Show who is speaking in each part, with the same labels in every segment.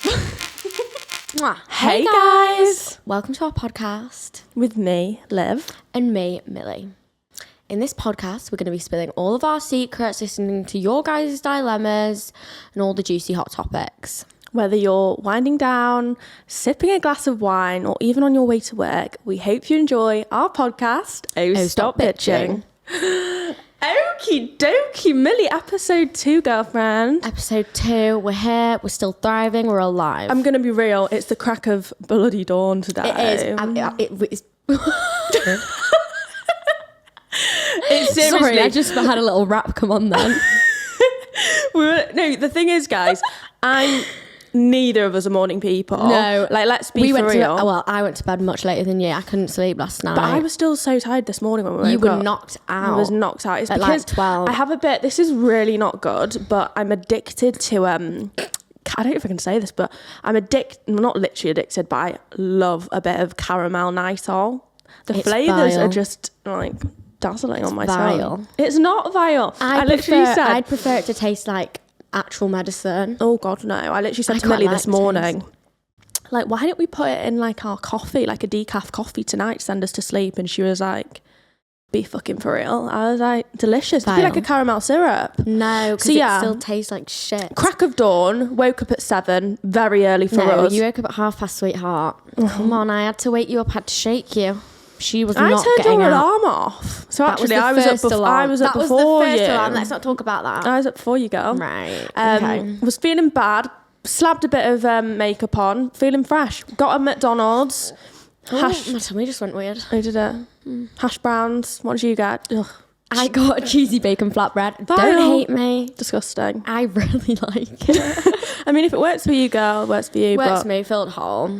Speaker 1: Hey guys!
Speaker 2: Welcome to our podcast.
Speaker 1: With me, Liv.
Speaker 2: And me, Millie. In this podcast, we're going to be spilling all of our secrets, listening to your guys' dilemmas, and all the juicy hot topics.
Speaker 1: Whether you're winding down, sipping a glass of wine, or even on your way to work, we hope you enjoy our podcast, Stop Bitching. Okie dokie, Millie, episode 2, girlfriend.
Speaker 2: Episode 2, we're here, we're still thriving, we're alive.
Speaker 1: I'm going to be real, it's the crack of bloody dawn today.
Speaker 2: It is.
Speaker 1: It's seriously.
Speaker 2: Sorry, I just had a little rap come on then.
Speaker 1: No, the thing is, guys, neither of us are morning people.
Speaker 2: No.
Speaker 1: Like, let's be for real.
Speaker 2: I went to bed much later than you. I couldn't sleep last night.
Speaker 1: But I was still so tired this morning when we woke up.
Speaker 2: You were knocked out.
Speaker 1: I was knocked out. It's
Speaker 2: at
Speaker 1: because
Speaker 2: like 12.
Speaker 1: I have a bit, this is really not good, but I'm addicted to, I don't know if I can say this, but I'm not literally addicted, but I love a bit of caramel nitol. The flavours are just like dazzling on my tongue. It's not vile.
Speaker 2: I'd prefer it to taste like actual medicine.
Speaker 1: Oh God, no. I literally said to Millie this morning, like, why don't we put it in like our coffee, like a decaf coffee tonight, send us to sleep? And she was like, be fucking for real. I was like, delicious. It'd be like a caramel syrup.
Speaker 2: No, because it still tastes like shit.
Speaker 1: Crack of dawn, woke up at 7, very early for us.
Speaker 2: You woke up at 5:30, sweetheart. Come on, I had to wake you up, had to shake you. She was not
Speaker 1: I
Speaker 2: getting
Speaker 1: turned your
Speaker 2: out.
Speaker 1: alarm off. So actually, I was up before you.
Speaker 2: Alarm. Let's not talk about that.
Speaker 1: I was up before you, girl.
Speaker 2: Right. Okay.
Speaker 1: Was feeling bad. Slapped a bit of makeup on. Feeling fresh. Got a McDonald's.
Speaker 2: My tummy just went weird.
Speaker 1: I did it. Hash browns. What did you get? Ugh.
Speaker 2: I got a cheesy bacon flatbread. Don't hate me.
Speaker 1: Disgusting.
Speaker 2: I really like it.
Speaker 1: I mean, if it works for you, girl, it works for you.
Speaker 2: Works for me. Filled whole.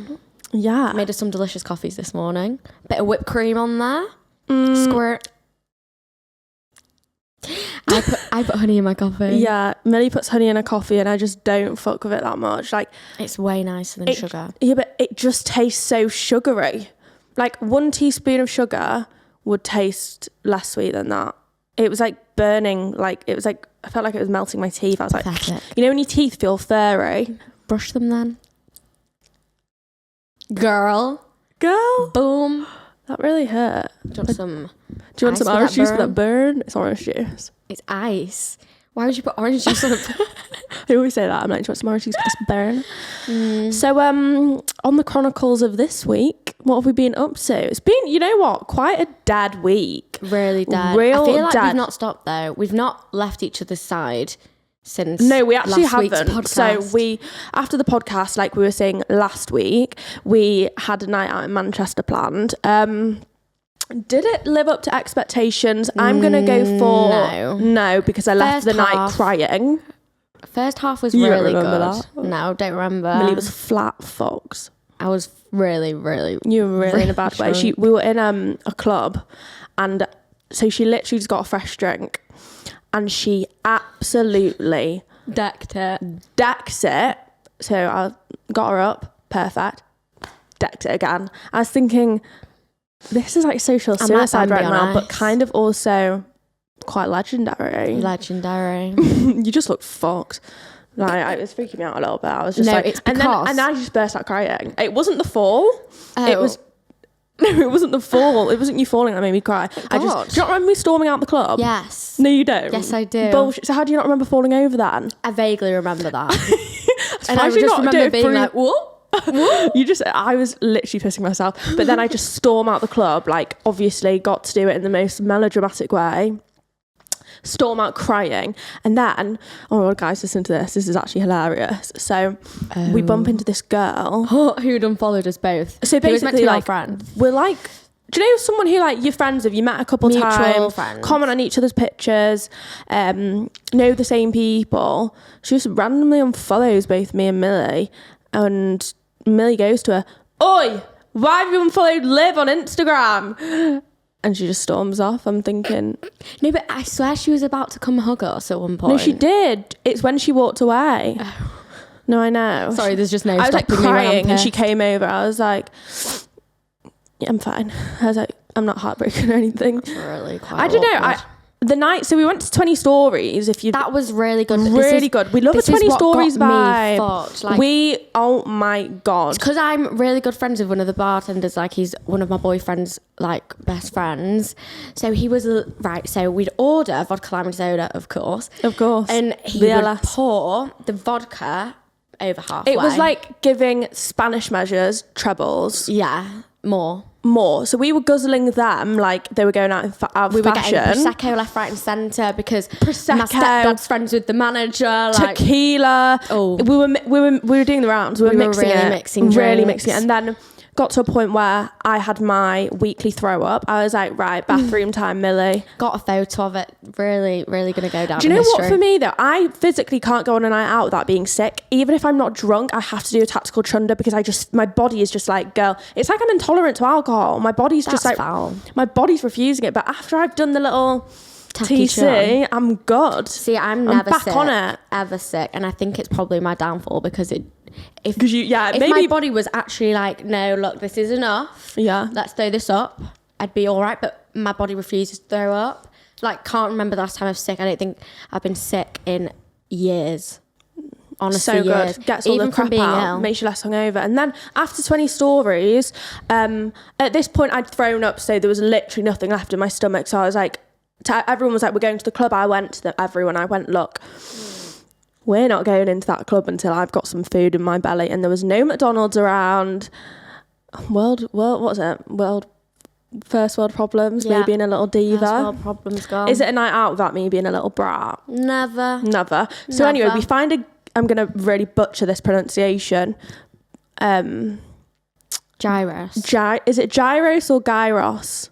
Speaker 1: Yeah.
Speaker 2: Made us some delicious coffees this morning. Bit of whipped cream on there. Squirt. I put honey in my coffee.
Speaker 1: Yeah, Millie puts honey in her coffee and I just don't fuck with it that much. Like,
Speaker 2: it's way nicer than sugar.
Speaker 1: Yeah, but it just tastes so sugary. Like 1 teaspoon of sugar would taste less sweet than that. It was like burning, like it was like, I felt like it was melting my teeth. I was like, you know when your teeth feel furry?
Speaker 2: Brush them then. Girl. Boom.
Speaker 1: That really hurt.
Speaker 2: Do you want
Speaker 1: some orange juice for that burn? It's orange juice.
Speaker 2: It's ice. Why would you put orange juice on it?
Speaker 1: I always say that. I'm like, do you want some orange juice for this burn? So, on the chronicles of this week, what have we been up to? It's been, you know what, quite a dead week.
Speaker 2: Really dead. I feel like we've not stopped though. We've not left each other's side since
Speaker 1: no, we actually
Speaker 2: haven't.
Speaker 1: So after the podcast, like we were saying last week, we had a night out in Manchester planned. Did it live up to expectations? I'm gonna go for no because I left the night crying.
Speaker 2: First half was really good.
Speaker 1: That?
Speaker 2: No, don't remember.
Speaker 1: Millie was flat fucked.
Speaker 2: I was really
Speaker 1: you were really in a bad way. We were in a club, and so she literally just got a fresh drink. And she absolutely
Speaker 2: decked it.
Speaker 1: So I got her up, perfect. Decked it again. I was thinking, this is like social suicide right now, but kind of also quite legendary. You just look fucked. Like, it was freaking me out a little bit. I was just
Speaker 2: it's because...
Speaker 1: and I just burst out crying. It wasn't the fall. It was... No, it wasn't the fall. It wasn't you falling that made me cry. Do you not remember me storming out the club?
Speaker 2: Yes.
Speaker 1: No, you don't?
Speaker 2: Yes, I do.
Speaker 1: Bullshit. So how do you not remember falling over then?
Speaker 2: I vaguely remember that.
Speaker 1: And I just remember being like,
Speaker 2: whoa.
Speaker 1: I was literally pissing myself. But then I just storm out the club, like obviously got to do it in the most melodramatic way. Storm out crying, and then oh my God, guys, listen to this is actually hilarious. So we bump into this girl
Speaker 2: who'd unfollowed us both.
Speaker 1: So basically, like,
Speaker 2: friend.
Speaker 1: We're like, do you know someone who like you're friends with, you met a couple times, comment on each other's pictures, know the same people? She just randomly unfollows both me and Millie, and Millie goes to her, "Oi, why have you unfollowed Liv on Instagram?" And she just storms off. I'm thinking...
Speaker 2: No, but I swear she was about to come hug us at one point.
Speaker 1: No, she did. It's when she walked away.
Speaker 2: Oh.
Speaker 1: No, I know.
Speaker 2: Sorry, there's just no
Speaker 1: I was like crying and she
Speaker 2: came.
Speaker 1: came over. I was like, yeah, I'm fine. I was like, I'm not heartbroken or anything.
Speaker 2: That's really quite
Speaker 1: I don't know.
Speaker 2: awkward.
Speaker 1: the night, so we went to 20 Stories.
Speaker 2: That was really good.
Speaker 1: Really good. We love a 20 Stories vibe.
Speaker 2: Like,
Speaker 1: oh my God.
Speaker 2: Because I'm really good friends with one of the bartenders. Like, he's one of my boyfriend's, like, best friends. So he was, right, so we'd order vodka lime and soda, of course. And he would pour the vodka over halfway.
Speaker 1: It was like giving Spanish measures trebles.
Speaker 2: Yeah, more.
Speaker 1: So we were guzzling them like they were going out of fashion.
Speaker 2: We were getting Prosecco left, right and centre because my stepdad's friends with the manager. Like,
Speaker 1: tequila. Oh. We were doing the rounds. We were mixing it. And then got to a point where I had my weekly throw up. I was like, right, bathroom time, Millie.
Speaker 2: Got a photo of it. Really, really going to go down.
Speaker 1: Do you know what, for me though, I physically can't go on a night out without being sick. Even if I'm not drunk, I have to do a tactical chunder because my body is just like, girl, it's like I'm intolerant to alcohol. My body's just like, foul. My body's refusing it. But after I've done the little TC, I'm good.
Speaker 2: See, I'm never back sick, on it. Ever sick. And I think it's probably my downfall because if my body was actually like, no, look, this is enough. Yeah. Let's throw this up. I'd be all right. But my body refuses to throw up. Like, can't remember the last time I was sick. I don't think I've been sick in years. Honestly,
Speaker 1: so good.
Speaker 2: Years.
Speaker 1: Gets all even the crap being out, ill. Makes you less hungover. And then after 20 Stories, at this point I'd thrown up, so there was literally nothing left in my stomach. So I was like, everyone was like, we're going to the club. I went, look, we're not going into that club until I've got some food in my belly. And there was no McDonald's around. First world problems, me being a little diva.
Speaker 2: First world problems, girl.
Speaker 1: Is it a night out without me being a little brat?
Speaker 2: Never.
Speaker 1: So anyway, we find I'm going to really butcher this pronunciation.
Speaker 2: Gyros.
Speaker 1: Is it gyros or gyros?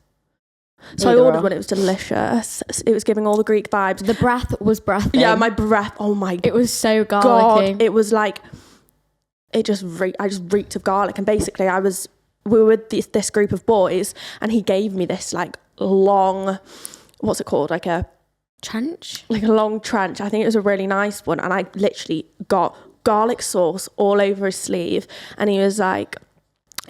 Speaker 1: So I ordered one. It was delicious. It was giving all the Greek vibes.
Speaker 2: The breath was breathing.
Speaker 1: Yeah, my breath. Oh my God.
Speaker 2: It was so garlicky.
Speaker 1: God, it was like, I just reeked of garlic. And basically we were with this group of boys and he gave me this like long, what's it called? Like a
Speaker 2: trench?
Speaker 1: Like a long trench. I think it was a really nice one. And I literally got garlic sauce all over his sleeve. And he was like,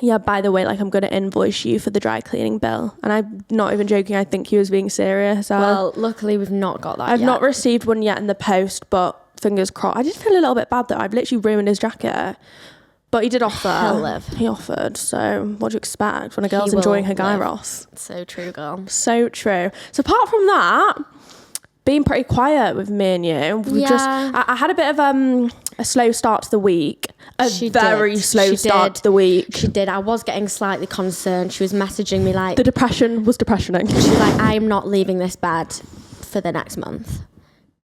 Speaker 1: yeah, by the way, like, I'm going to invoice you for the dry cleaning bill. And I'm not even joking. I think he was being serious.
Speaker 2: Well, luckily we've not got that
Speaker 1: I've not received one yet in the post, but fingers crossed. I did feel a little bit bad though. I've literally ruined his jacket. But he did offer.
Speaker 2: He'll live.
Speaker 1: He offered. So what do you expect when a girl's enjoying her gyros?
Speaker 2: So true, girl.
Speaker 1: So true. So apart from that, being pretty quiet with me and you. I had a bit of a slow start to the week. She start to the week.
Speaker 2: She did. I was getting slightly concerned. She was messaging me like...
Speaker 1: The depression was depressioning.
Speaker 2: She was like, I'm not leaving this bed for the next month.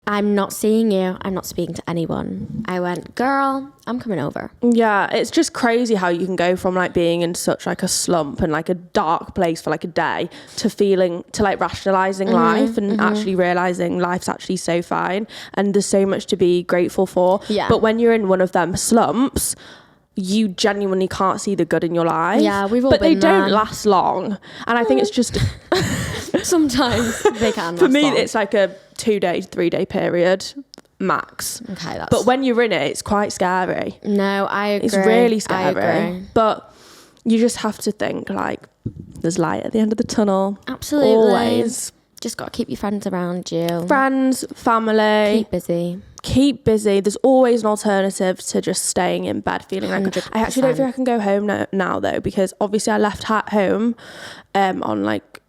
Speaker 2: I'm not seeing you. I'm not speaking to anyone. I went, girl, I'm coming over.
Speaker 1: Yeah, it's just crazy how you can go from like being in such like a slump and like a dark place for like a day to like rationalizing life and actually realizing life's actually so fine and there's so much to be grateful for. Yeah. But when you're in one of them slumps, you genuinely can't see the good in your life.
Speaker 2: Yeah, we've all
Speaker 1: been there. But they don't last long. And I think it's just...
Speaker 2: Sometimes they can last
Speaker 1: For me,
Speaker 2: long.
Speaker 1: It's like a 2-day, 3-day period max.
Speaker 2: Okay,
Speaker 1: but when you're in it, it's quite scary.
Speaker 2: No, I agree.
Speaker 1: It's really scary.
Speaker 2: I agree.
Speaker 1: But you just have to think like there's light at the end of the tunnel.
Speaker 2: Absolutely.
Speaker 1: Always.
Speaker 2: Just got to keep your friends around you.
Speaker 1: Friends, family. Keep busy. There's always an alternative to just staying in bed feeling like 100%. I actually don't think I can go home now though, because obviously I left home on like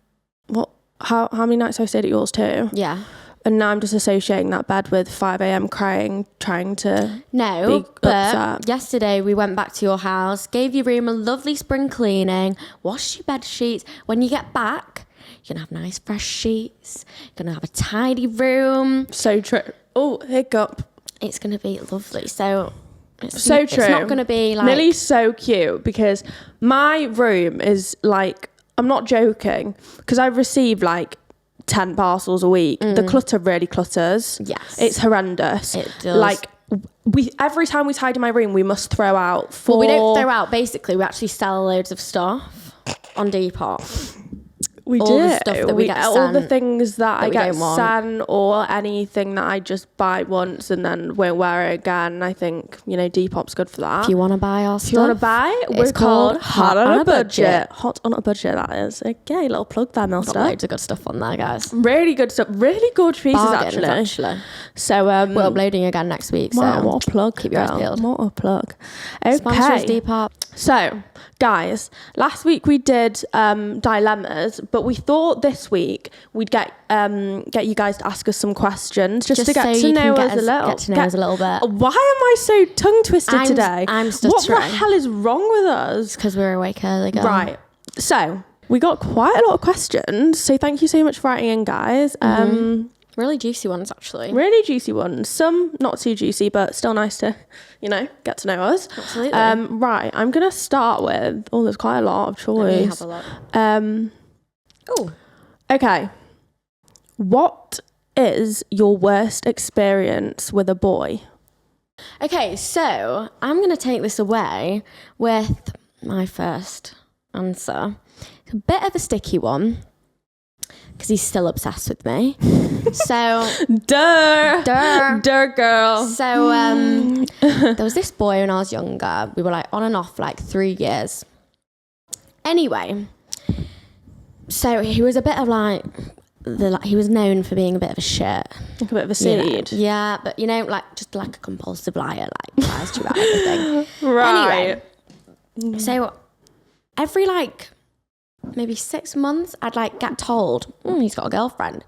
Speaker 1: how many nights I stayed at yours too?
Speaker 2: Yeah.
Speaker 1: And now I'm just associating that bed with 5 a.m. crying, trying to be upset.
Speaker 2: Yesterday we went back to your house, gave your room a lovely spring cleaning, washed your bed sheets. When you get back, you're going to have nice fresh sheets. You're going to have a tidy room.
Speaker 1: So true. Oh, hiccup.
Speaker 2: It's going to be lovely. So true. It's not going to be like...
Speaker 1: Millie's so cute because my room is like... I'm not joking because I've received like 10 parcels a week. The clutter really clutters.
Speaker 2: Yes.
Speaker 1: It's horrendous.
Speaker 2: It does.
Speaker 1: Like every time we tidy my room, we must throw out 4...
Speaker 2: Well, we don't throw out. Basically, we actually sell loads of stuff on Depop.
Speaker 1: We
Speaker 2: all
Speaker 1: do.
Speaker 2: the stuff that we get sent,
Speaker 1: all the things that I get sent, or anything that I just buy once and then won't wear it again. I think, you know, Depop's good for that.
Speaker 2: If you want to buy our stuff,
Speaker 1: if you want to buy, we're called Hot on a Budget. Hot on a Budget, that is. Okay, little plug there, Milster.
Speaker 2: Got loads of good stuff on there, guys.
Speaker 1: Really good stuff. Really good pieces, actually. So
Speaker 2: we're uploading again next week. So
Speaker 1: what a plug.
Speaker 2: Keep your eyes peeled.
Speaker 1: What a plug. Okay.
Speaker 2: Sponsors Depop.
Speaker 1: So, guys, last week we did dilemmas, but we thought this week we'd get you guys to ask us some questions just to get to know us a little.
Speaker 2: Get to know us a little bit.
Speaker 1: Why am I so tongue twisted today?
Speaker 2: I'm stuttering.
Speaker 1: What the hell is wrong with us?
Speaker 2: Because we were awake early, girl.
Speaker 1: Right. So we got quite a lot of questions. So thank you so much for writing in, guys.
Speaker 2: Really juicy ones, actually.
Speaker 1: Really juicy ones. Some not too juicy, but still nice to, you know, get to know us.
Speaker 2: Absolutely.
Speaker 1: Right. I'm going to start with... Oh, there's quite a lot of choice.
Speaker 2: We have a lot.
Speaker 1: Okay. What is your worst experience with a boy?
Speaker 2: Okay, so I'm going to take this away with my first answer. It's a bit of a sticky one, because he's still obsessed with me. So... Durr,
Speaker 1: girl.
Speaker 2: So, there was this boy when I was younger. We were, like, on and off, like, 3 years. Anyway, so he was a bit of, like... he was known for being a bit of a shit.
Speaker 1: Like a bit of a seed.
Speaker 2: Yeah, but, you know, like, just like a compulsive liar, like, lies to you about everything.
Speaker 1: Right.
Speaker 2: Anyway, so every, like... maybe 6 months, I'd like get told, he's got a girlfriend.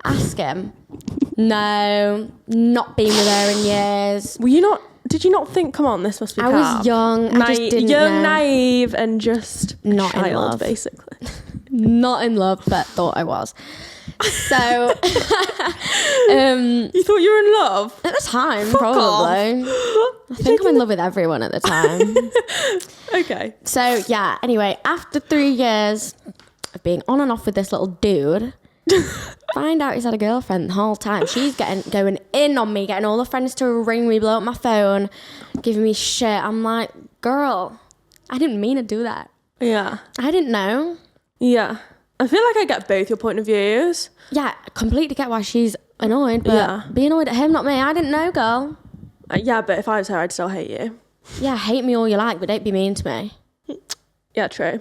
Speaker 2: Ask him. No, not been with her in years.
Speaker 1: Did you not think, come on, this must be
Speaker 2: I was young. I just didn't know.
Speaker 1: Naive and just
Speaker 2: not in love,
Speaker 1: basically.
Speaker 2: Not in love, but thought I was. So,
Speaker 1: you thought you were in love?
Speaker 2: At the time,
Speaker 1: Fuck
Speaker 2: probably. I think I'm in love with everyone at the time.
Speaker 1: Okay.
Speaker 2: So, yeah, anyway, after 3 years of being on and off with this little dude, find out he's had a girlfriend the whole time. She's going in on me, getting all the friends to ring me, blow up my phone, giving me shit. I'm like, girl, I didn't mean to do that.
Speaker 1: Yeah.
Speaker 2: I didn't know.
Speaker 1: Yeah. I feel like I get both your point of views.
Speaker 2: Yeah, completely get why she's annoyed, but be annoyed at him, not me. I didn't know, girl.
Speaker 1: Yeah, but if I was her, I'd still hate you.
Speaker 2: Yeah, hate me all you like, but don't be mean to me.
Speaker 1: Yeah, true.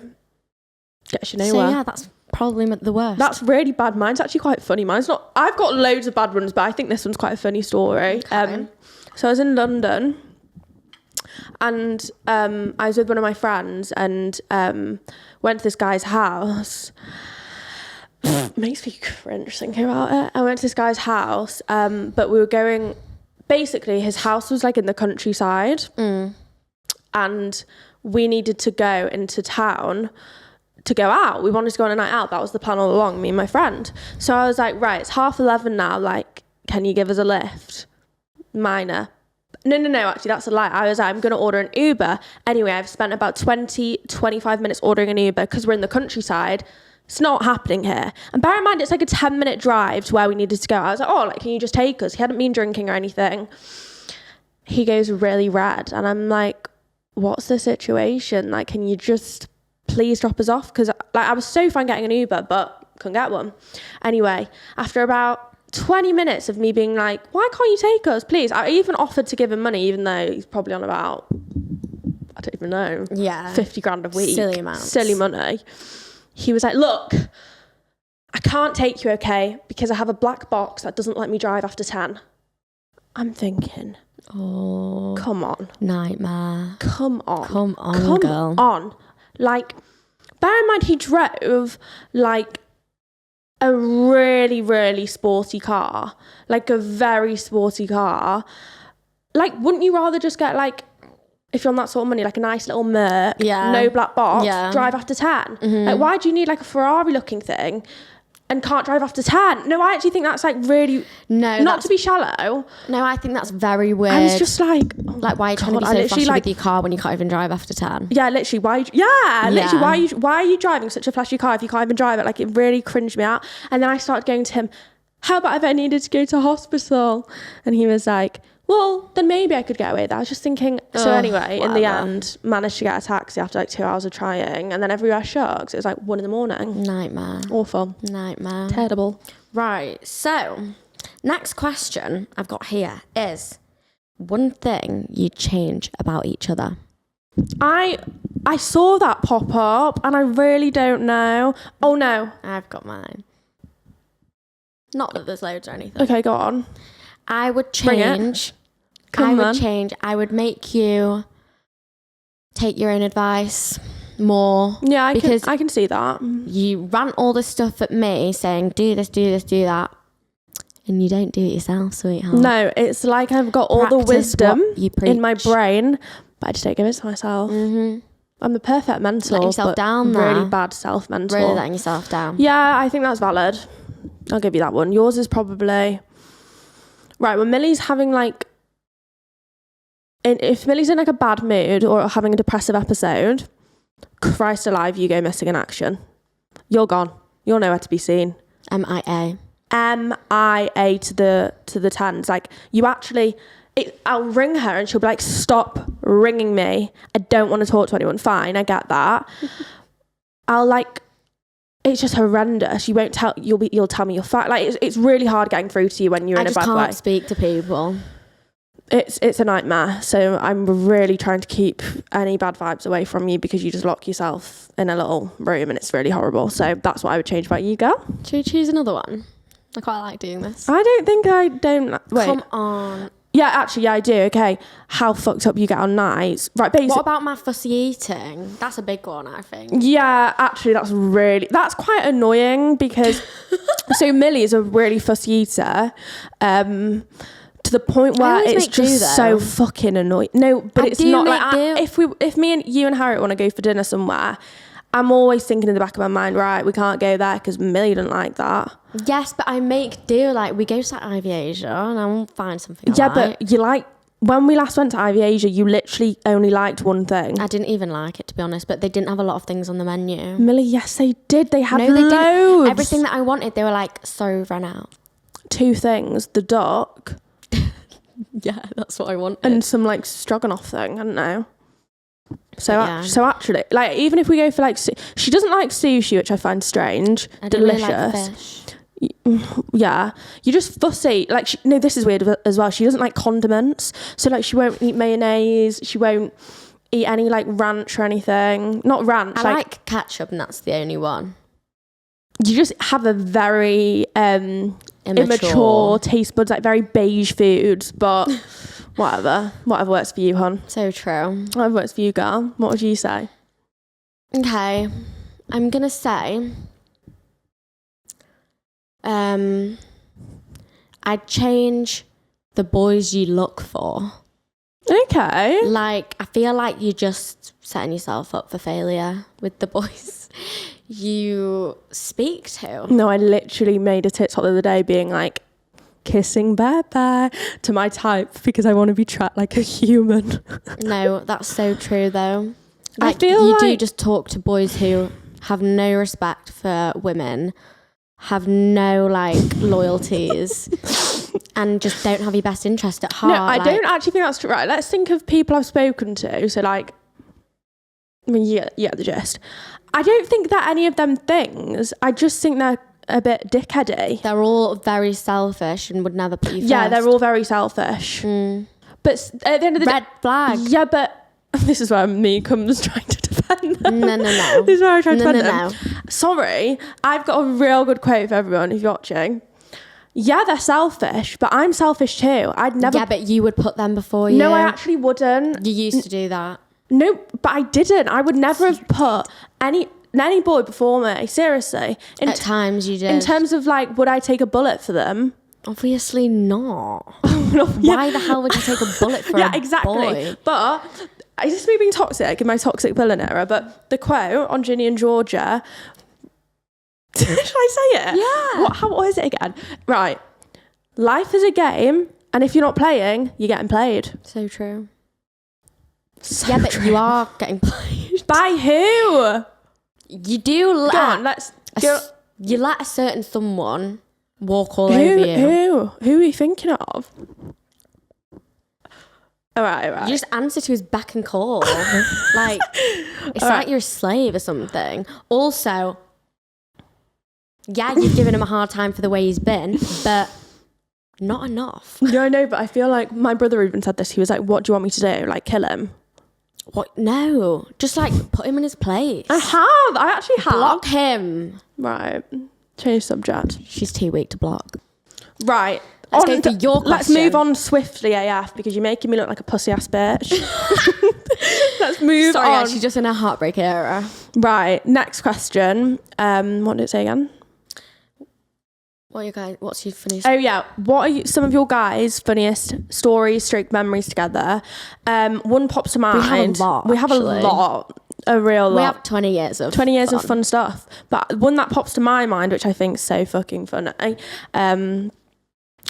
Speaker 1: Gets you nowhere.
Speaker 2: So yeah, that's probably the worst.
Speaker 1: That's really bad. Mine's actually quite funny. Mine's not... I've got loads of bad ones, but I think this one's quite a funny story.
Speaker 2: Okay.
Speaker 1: So I was in London, and I was with one of my friends, and went to this guy's house. Makes me cringe thinking about it. I went to this guy's house, but we were going... Basically, his house was like in the countryside, and we needed to go into town to go out. We wanted to go on a night out. That was the plan all along, me and my friend. So I was like, right, it's 11:30 now. Like, can you give us a lift? Minor. No, actually, that's a lie. I was like, I'm going to order an Uber. Anyway, I've spent about 25 minutes ordering an Uber because we're in the countryside. It's not happening here. And bear in mind, it's like a 10-minute drive to where we needed to go. I was like, oh, like, can you just take us? He hadn't been drinking or anything. He goes really red. And I'm like, what's the situation? Like, can you just please drop us off? Because like, I was so fine getting an Uber, but couldn't get one. Anyway, after about 20 minutes of me being like, why can't you take us, please? I even offered to give him money, even though he's probably on about, I don't even know, 50 grand a week.
Speaker 2: Silly amounts.
Speaker 1: Silly money. He was like, look, I can't take you, okay, because I have a black box that doesn't let me drive after 10. I'm thinking,
Speaker 2: oh,
Speaker 1: come on.
Speaker 2: Nightmare.
Speaker 1: Come on,
Speaker 2: girl.
Speaker 1: Come on. Like, bear in mind, he drove, like, a really, really sporty car. Like, a very sporty car. Like, wouldn't you rather just get, like, if you're on that sort of money, like a nice little Merc, no black box, drive after 10?
Speaker 2: Mm-hmm.
Speaker 1: Like, why do you need, like, a Ferrari-looking thing and can't drive after 10? No, I actually think that's, like, really...
Speaker 2: No,
Speaker 1: not to be shallow.
Speaker 2: No, I think that's very weird.
Speaker 1: I was just like... Oh,
Speaker 2: like, why are you trying to be so flashy with your car when you can't even drive after 10?
Speaker 1: Yeah, literally, why are you driving such a flashy car if you can't even drive it? Like, it really cringed me out. And then I started going to him, how about if I needed to go to hospital? And he was like, Well, then maybe I could get away with that. I was just thinking, so anyway, in the end, managed to get a taxi after like 2 hours of trying, and then everywhere shut, it was like 1 a.m.
Speaker 2: Nightmare.
Speaker 1: Awful.
Speaker 2: Nightmare.
Speaker 1: Terrible.
Speaker 2: Right, so, next question I've got here is, one thing you'd change about each other?
Speaker 1: I saw that pop up, and I really don't know. Oh, no.
Speaker 2: I've got mine. Not that there's loads or anything.
Speaker 1: Okay, go on.
Speaker 2: I would change. I would make you take your own advice more.
Speaker 1: Yeah, I can see that.
Speaker 2: You rant all this stuff at me saying, do this, do this, do that. And you don't do it yourself, sweetheart.
Speaker 1: No, it's like I've got all the wisdom in my brain, but I just don't give it to myself. Mm-hmm. I'm the perfect mentor, letting yourself down there. Really bad self-mentor.
Speaker 2: Really letting yourself down.
Speaker 1: Yeah, I think that's valid. I'll give you that one. Yours is probably... Right, when Millie's having like... If Millie's in like a bad mood or having a depressive episode, Christ alive, you go missing in action. You're gone. You're nowhere to be seen.
Speaker 2: MIA.
Speaker 1: MIA to the tens. Like, you actually... I'll ring her and she'll be like, stop ringing me. I don't want to talk to anyone. Fine, I get that. I'll like... It's just horrendous. You won't tell. You'll tell me you're fine. Like it's really hard getting through to you when you're in a bad way. I just
Speaker 2: can't speak to people.
Speaker 1: It's a nightmare. So I'm really trying to keep any bad vibes away from you because you just lock yourself in a little room and it's really horrible. So that's what I would change about you, girl.
Speaker 2: Should we choose another one? I quite like doing this.
Speaker 1: I don't think I don't. Wait.
Speaker 2: Come on.
Speaker 1: Yeah, actually, yeah, I do. Okay. How fucked up you get on nights. Right, basically.
Speaker 2: What about my fussy eating? That's a big one, I think.
Speaker 1: Yeah, actually, that's quite annoying because, so Millie is a really fussy eater, to the point where it's just so fucking annoying. No, but it's not like, if me and you and Harriet want to go for dinner somewhere, I'm always thinking in the back of my mind, right, we can't go there because Millie doesn't like that.
Speaker 2: Yes, but I make do. Like, we go to Ivy Asia and I'll find something
Speaker 1: but you like... When we last went to Ivy Asia, you literally only liked one thing.
Speaker 2: I didn't even like it, to be honest, but they didn't have a lot of things on the menu.
Speaker 1: Millie, yes, they did. They had loads.
Speaker 2: Everything that I wanted, they were like, sorry, ran out.
Speaker 1: 2 things. The duck.
Speaker 2: Yeah, that's what I wanted.
Speaker 1: And some, like, stroganoff thing. I don't know. So actually, like, even if we go for, like... She doesn't like sushi, which I find strange.
Speaker 2: I don't really like fish.
Speaker 1: Yeah, you're just fussy. Like, this is weird as well. She doesn't like condiments, so like she won't eat mayonnaise. She won't eat any like ranch or anything. Not ranch.
Speaker 2: I like ketchup, and that's the only one.
Speaker 1: You just have a very immature taste buds, like very beige foods. But whatever works for you, hon.
Speaker 2: So true.
Speaker 1: Whatever works for you, girl. What would you say?
Speaker 2: Okay, I'm gonna say. I'd change the boys you look for.
Speaker 1: Okay.
Speaker 2: Like, I feel like you're just setting yourself up for failure with the boys you speak to.
Speaker 1: No, I literally made a TikTok the other day being like, kissing bye-bye to my type because I want to be trapped like a human. No,
Speaker 2: that's so true though.
Speaker 1: Like, I feel
Speaker 2: you do just talk to boys who have no respect for women, have no like loyalties and just don't have your best interest at heart.
Speaker 1: No, I don't actually think that's true. Right, let's think of people I've spoken to. So like, I mean, yeah, the gist. I don't think that any of them things. I just think they're a bit dickheady.
Speaker 2: They're all very selfish and would never put you first.
Speaker 1: Yeah, they're all very selfish. But at the end of the day...
Speaker 2: Red flag.
Speaker 1: Yeah, but... This is where me comes trying to defend them.
Speaker 2: No.
Speaker 1: This is where I try to defend them. Sorry, I've got a real good quote for everyone who's watching. Yeah, they're selfish, but I'm selfish too. I'd never...
Speaker 2: Yeah, but you would put them before you.
Speaker 1: No, I actually wouldn't.
Speaker 2: You used to do that.
Speaker 1: No, but I didn't. I would never have put any boy before me. Seriously.
Speaker 2: At times you did.
Speaker 1: In terms of like, would I take a bullet for them?
Speaker 2: Obviously not. Why the hell would you take a bullet for a boy?
Speaker 1: But... Is this me being toxic in my toxic villain era? But the quote on Ginny and Georgia... Should I say it?
Speaker 2: Yeah.
Speaker 1: What is it again? Right. Life is a game, and if you're not playing, you're getting played.
Speaker 2: So true. But you are getting played.
Speaker 1: By who?
Speaker 2: You do
Speaker 1: Go on, let's go.
Speaker 2: You let a certain someone walk all over you.
Speaker 1: Who are you thinking of? All right.
Speaker 2: You just answer to his beck and call. Like, it's like you're a slave or something. Also, yeah, you've given him a hard time for the way he's been, but not enough.
Speaker 1: Yeah, I know, but I feel like my brother even said this. He was like, what do you want me to do? Like, kill him?
Speaker 2: What? No. Just, like, put him in his place.
Speaker 1: I actually have.
Speaker 2: Block him.
Speaker 1: Right. Change subject.
Speaker 2: She's too weak to block.
Speaker 1: Right.
Speaker 2: Let's go for your question.
Speaker 1: Let's move on swiftly AF because you're making me look like a pussy ass bitch. Let's move on.
Speaker 2: Sorry, guys, she's just in a heartbreak era.
Speaker 1: Right. Next question. What did it say again?
Speaker 2: What's your funniest?
Speaker 1: Oh yeah. What are some of your guys' funniest stories, memories together? One pops to mind. We have a lot. A real lot.
Speaker 2: We have 20 years of
Speaker 1: fun stuff. But one that pops to my mind, which I think is so fucking funny.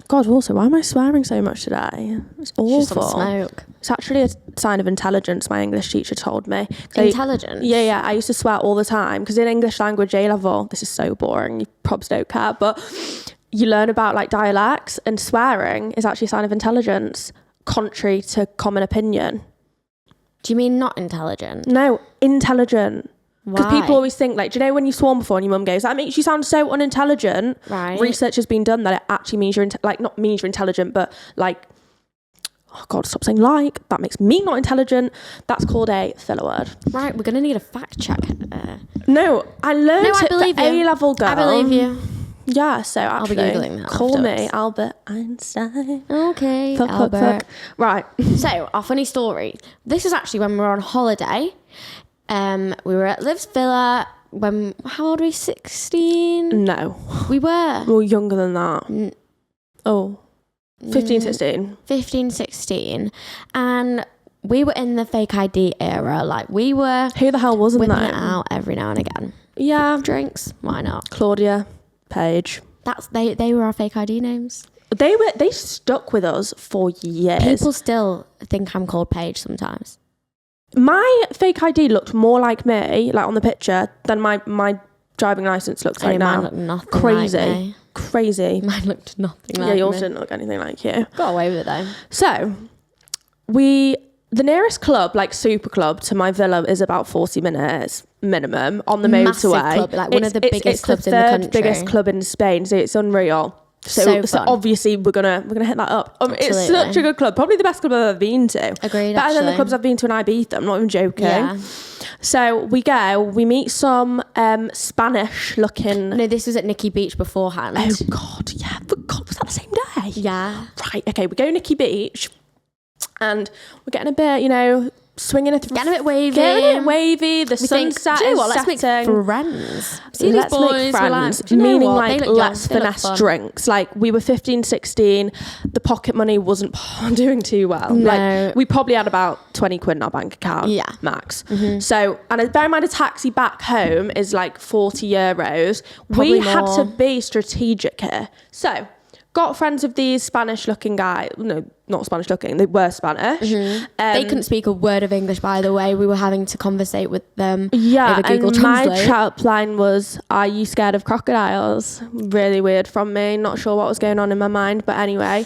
Speaker 1: God, also, why am I swearing so much today? It's awful.
Speaker 2: Just some smoke.
Speaker 1: It's actually a sign of intelligence, my English teacher told me.
Speaker 2: Intelligence?
Speaker 1: Yeah. I used to swear all the time because in English language A-level, this is so boring, you probably don't care, but you learn about like dialects, and swearing is actually a sign of intelligence, contrary to common opinion.
Speaker 2: Do you mean not intelligent?
Speaker 1: No, intelligent. Because
Speaker 2: Why?
Speaker 1: people always think, like, do you know when you sworn before and your mum goes, that makes you sound so unintelligent?
Speaker 2: Right.
Speaker 1: Research has been done that it actually means you're, not means you're intelligent, but like, oh God, stop saying like. That makes me not intelligent. That's called a filler word.
Speaker 2: Right, we're going to need a fact check.
Speaker 1: No, I learned
Speaker 2: I believe you.
Speaker 1: A-level girl.
Speaker 2: I believe you.
Speaker 1: Yeah, so actually,
Speaker 2: I'll be Googling that
Speaker 1: call
Speaker 2: afterwards.
Speaker 1: me Albert Einstein.
Speaker 2: Okay,
Speaker 1: Fuck. Right.
Speaker 2: So, our funny story. This is actually when we were on holiday. We were at Liv's Villa how old were we? 16?
Speaker 1: No.
Speaker 2: We were.
Speaker 1: We were younger than that. 15, 16.
Speaker 2: 15, 16. And we were in the fake ID era. Like, we were...
Speaker 1: Who the hell wasn't
Speaker 2: whipping
Speaker 1: that?
Speaker 2: it out every now and again.
Speaker 1: Yeah.
Speaker 2: Drinks. Why not?
Speaker 1: Claudia, Paige.
Speaker 2: They were our fake ID names.
Speaker 1: They stuck with us for years.
Speaker 2: People still think I'm called Paige sometimes.
Speaker 1: My fake ID looked more like me, like on the picture, than my driving license looks like now.
Speaker 2: Mine looked nothing
Speaker 1: Crazy.
Speaker 2: like me.
Speaker 1: Crazy.
Speaker 2: Mine looked nothing like me.
Speaker 1: Yeah, yours didn't look anything like you.
Speaker 2: Got away with it though.
Speaker 1: So, the nearest club, like super club, to my villa is about 40 minutes minimum on the
Speaker 2: Massive
Speaker 1: motorway.
Speaker 2: Club, like one of the biggest clubs in the country.
Speaker 1: It's the third biggest club in Spain, so it's unreal. So obviously we're gonna hit that up. It's such a good club, probably the best club I've ever been to.
Speaker 2: Agreed.
Speaker 1: Better than the clubs I've been to in Ibiza. I'm not even joking. Yeah. So we meet some Spanish looking.
Speaker 2: No, this was at Nikki Beach beforehand.
Speaker 1: Oh God, yeah. But God, was that the same day?
Speaker 2: Yeah.
Speaker 1: Right. Okay, we go Nikki Beach, and we're getting a bit, swinging it through.
Speaker 2: Getting a bit wavy.
Speaker 1: The sunset is
Speaker 2: let's make
Speaker 1: friends.
Speaker 2: See
Speaker 1: let's
Speaker 2: these boys,
Speaker 1: make friends.
Speaker 2: like,
Speaker 1: meaning
Speaker 2: what?
Speaker 1: like let's finesse drinks. Like we were 15, 16. The pocket money wasn't doing too well.
Speaker 2: No.
Speaker 1: Like we probably had about 20 quid in our bank account.
Speaker 2: Yeah.
Speaker 1: Max. Mm-hmm. So, and bear in mind a taxi back home is like 40 euros.
Speaker 2: Probably
Speaker 1: we
Speaker 2: more.
Speaker 1: had to be strategic here. So, got friends with these Spanish looking guys. No, not Spanish looking. They were Spanish.
Speaker 2: Mm-hmm. They couldn't speak a word of English, by the way. We were having to conversate with them over Google
Speaker 1: and
Speaker 2: Translate.
Speaker 1: My chat line was, "Are you scared of crocodiles?" Really weird from me. Not sure what was going on in my mind, but anyway.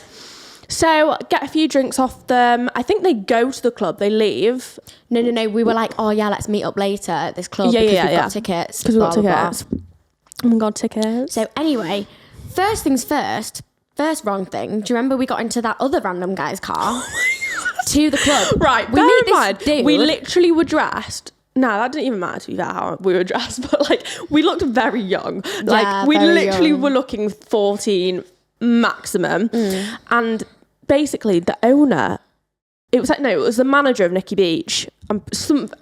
Speaker 1: So get a few drinks off them. I think they go to the club. They leave.
Speaker 2: No. We were like, oh yeah, let's meet up later at this club because we've got tickets.
Speaker 1: Because we've got tickets. Oh my God, tickets.
Speaker 2: So anyway, first things first. First wrong thing. Do you remember we got into that other random guy's car to the club?
Speaker 1: Right.
Speaker 2: We meet this dude.
Speaker 1: We literally were dressed. No, that didn't even matter to be fair how we were dressed, but like we looked very young. Like we literally were looking 14 maximum. And basically the owner, it was the manager of Nikki Beach. I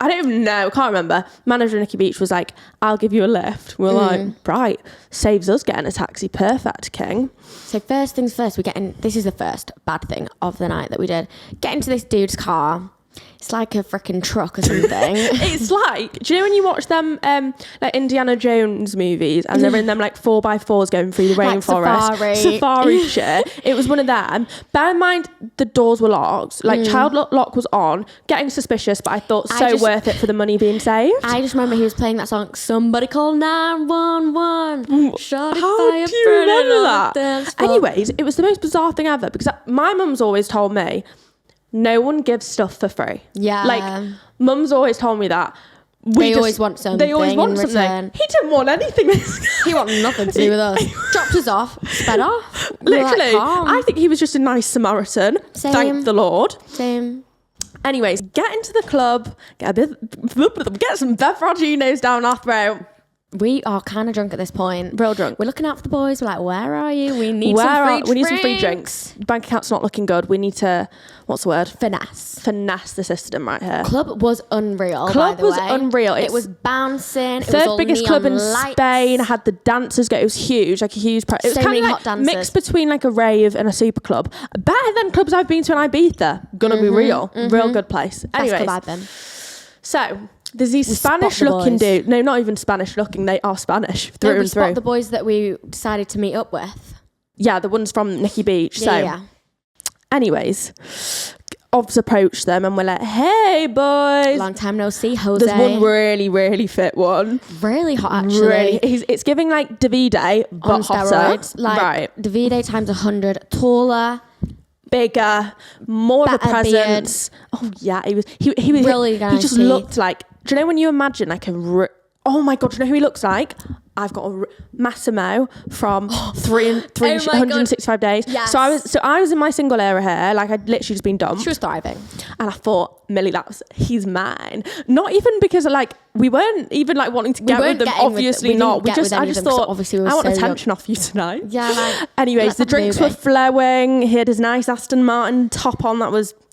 Speaker 1: don't even know, I can't remember. Manager of Nikki Beach was like, "I'll give you a lift." We're like, right, saves us getting a taxi. Perfect, king.
Speaker 2: So first things first, this is the first bad thing of the night that we did. Get into this dude's car. It's like a freaking truck or something.
Speaker 1: It's like, do you know when you watch them like Indiana Jones movies and they're in them like 4x4s going through the rainforest, safari shit? It was one of them. Bear in mind the doors were locked, like child lock was on, getting suspicious, but I thought worth it for the money being saved.
Speaker 2: I just remember he was playing that song, "Somebody Call 911.
Speaker 1: How do you remember that? Anyways, it was the most bizarre thing ever because my mum's always told me, no one gives stuff for free.
Speaker 2: Yeah.
Speaker 1: Like, mum's always told me that.
Speaker 2: They always want something. He
Speaker 1: didn't want anything.
Speaker 2: He wanted nothing to do with us. Dropped us off, sped off.
Speaker 1: Literally. I think he was just a nice Samaritan.
Speaker 2: Same.
Speaker 1: Thank the Lord.
Speaker 2: Same.
Speaker 1: Anyways, get into the club, get some beveraginos down our throat.
Speaker 2: We are kind of drunk at this point.
Speaker 1: Real drunk.
Speaker 2: We're looking out for the boys. We're like, where are you? We need some free drinks.
Speaker 1: Bank account's not looking good. We need to, what's the word?
Speaker 2: Finesse
Speaker 1: the system right here.
Speaker 2: Club was unreal.
Speaker 1: Unreal.
Speaker 2: It was bouncing.
Speaker 1: Third biggest club in Spain. Had the dancers go. It was huge, like a huge. It was kind of like hot mixed between like a rave and a super club. Better than clubs I've been to in Ibiza. Gonna be real. Real good place. Anyways.
Speaker 2: Best club I've been.
Speaker 1: So there's these Spanish-looking dudes. No, not even Spanish-looking. They are Spanish through and through.
Speaker 2: Spot the boys that we decided to meet up with.
Speaker 1: Yeah, the ones from Nikki Beach.
Speaker 2: Yeah.
Speaker 1: Anyways, Ovs approached them and we're like, hey, boys.
Speaker 2: Long time no see, Jose.
Speaker 1: There's one really, really fit one.
Speaker 2: Really hot, actually.
Speaker 1: Really, it's giving like Davide, but
Speaker 2: on steroids.
Speaker 1: Hotter.
Speaker 2: Like,
Speaker 1: right.
Speaker 2: Davide times 100. Taller.
Speaker 1: Bigger. More of a presence. Beard. Oh, yeah. He was
Speaker 2: really nice.
Speaker 1: He just looked like, do you know when you imagine like oh my God, do you know who he looks like? I've got a Massimo from 365 days.
Speaker 2: Yes.
Speaker 1: So I was in my single era here, like I'd literally just been dumped.
Speaker 2: She was thriving.
Speaker 1: And I thought, Millie, he's mine. Not even because like we weren't even like wanting to get with them. Obviously not. I just thought, obviously I want attention off you tonight.
Speaker 2: Yeah. Like,
Speaker 1: anyways, the drinks were flowing. He had his nice Aston Martin top on.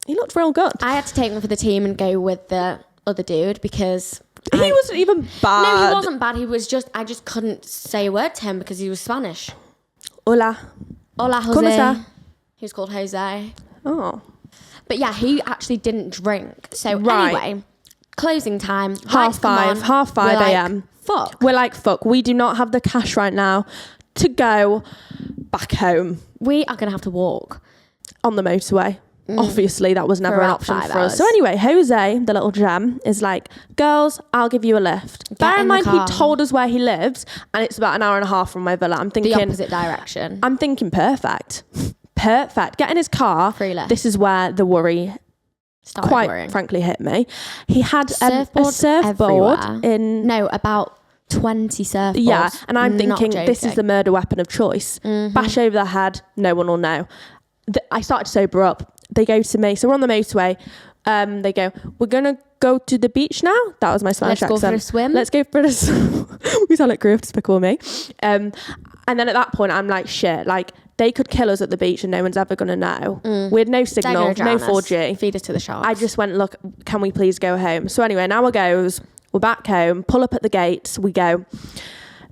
Speaker 1: He looked real good.
Speaker 2: I had to take him for the team and go with the other dude because
Speaker 1: he wasn't even bad.
Speaker 2: No, he wasn't bad. He was just, I just couldn't say a word to him because he was Spanish.
Speaker 1: Hola,
Speaker 2: Jose. He was called Jose.
Speaker 1: Oh.
Speaker 2: But yeah, he actually didn't drink. So anyway, closing time.
Speaker 1: Half 5 a.m.
Speaker 2: Fuck.
Speaker 1: We're like, fuck. We do not have the cash right now to go back home.
Speaker 2: We are going to have to walk.
Speaker 1: On the motorway. Obviously, that was never an option for us. So anyway, Jose, the little gem, is like, girls, I'll give you a lift. Bear in mind, he told us where he lives, and it's about an hour and a half from my villa. I'm thinking
Speaker 2: the opposite direction.
Speaker 1: I'm thinking perfect. Get in his car.
Speaker 2: Free lift.
Speaker 1: This is where the worry frankly hit me. He had a surfboard in...
Speaker 2: No, about 20 surfboards.
Speaker 1: Yeah, and I'm thinking this is the murder weapon of choice. Bash over the head, no one will know. I started to sober up. They go to me, so we're on the motorway. They go, we're gonna go to the beach now. That was my Spanish accent. Let's go for a swim. We sound like grew up Despicable Me. And then at that point, I'm like, shit, like they could kill us at the beach and no one's ever gonna know. We had no signal, no 4G.
Speaker 2: Feed us to the sharks.
Speaker 1: I just went, look, can we please go home? So anyway, now we're back home, pull up at the gates, we go.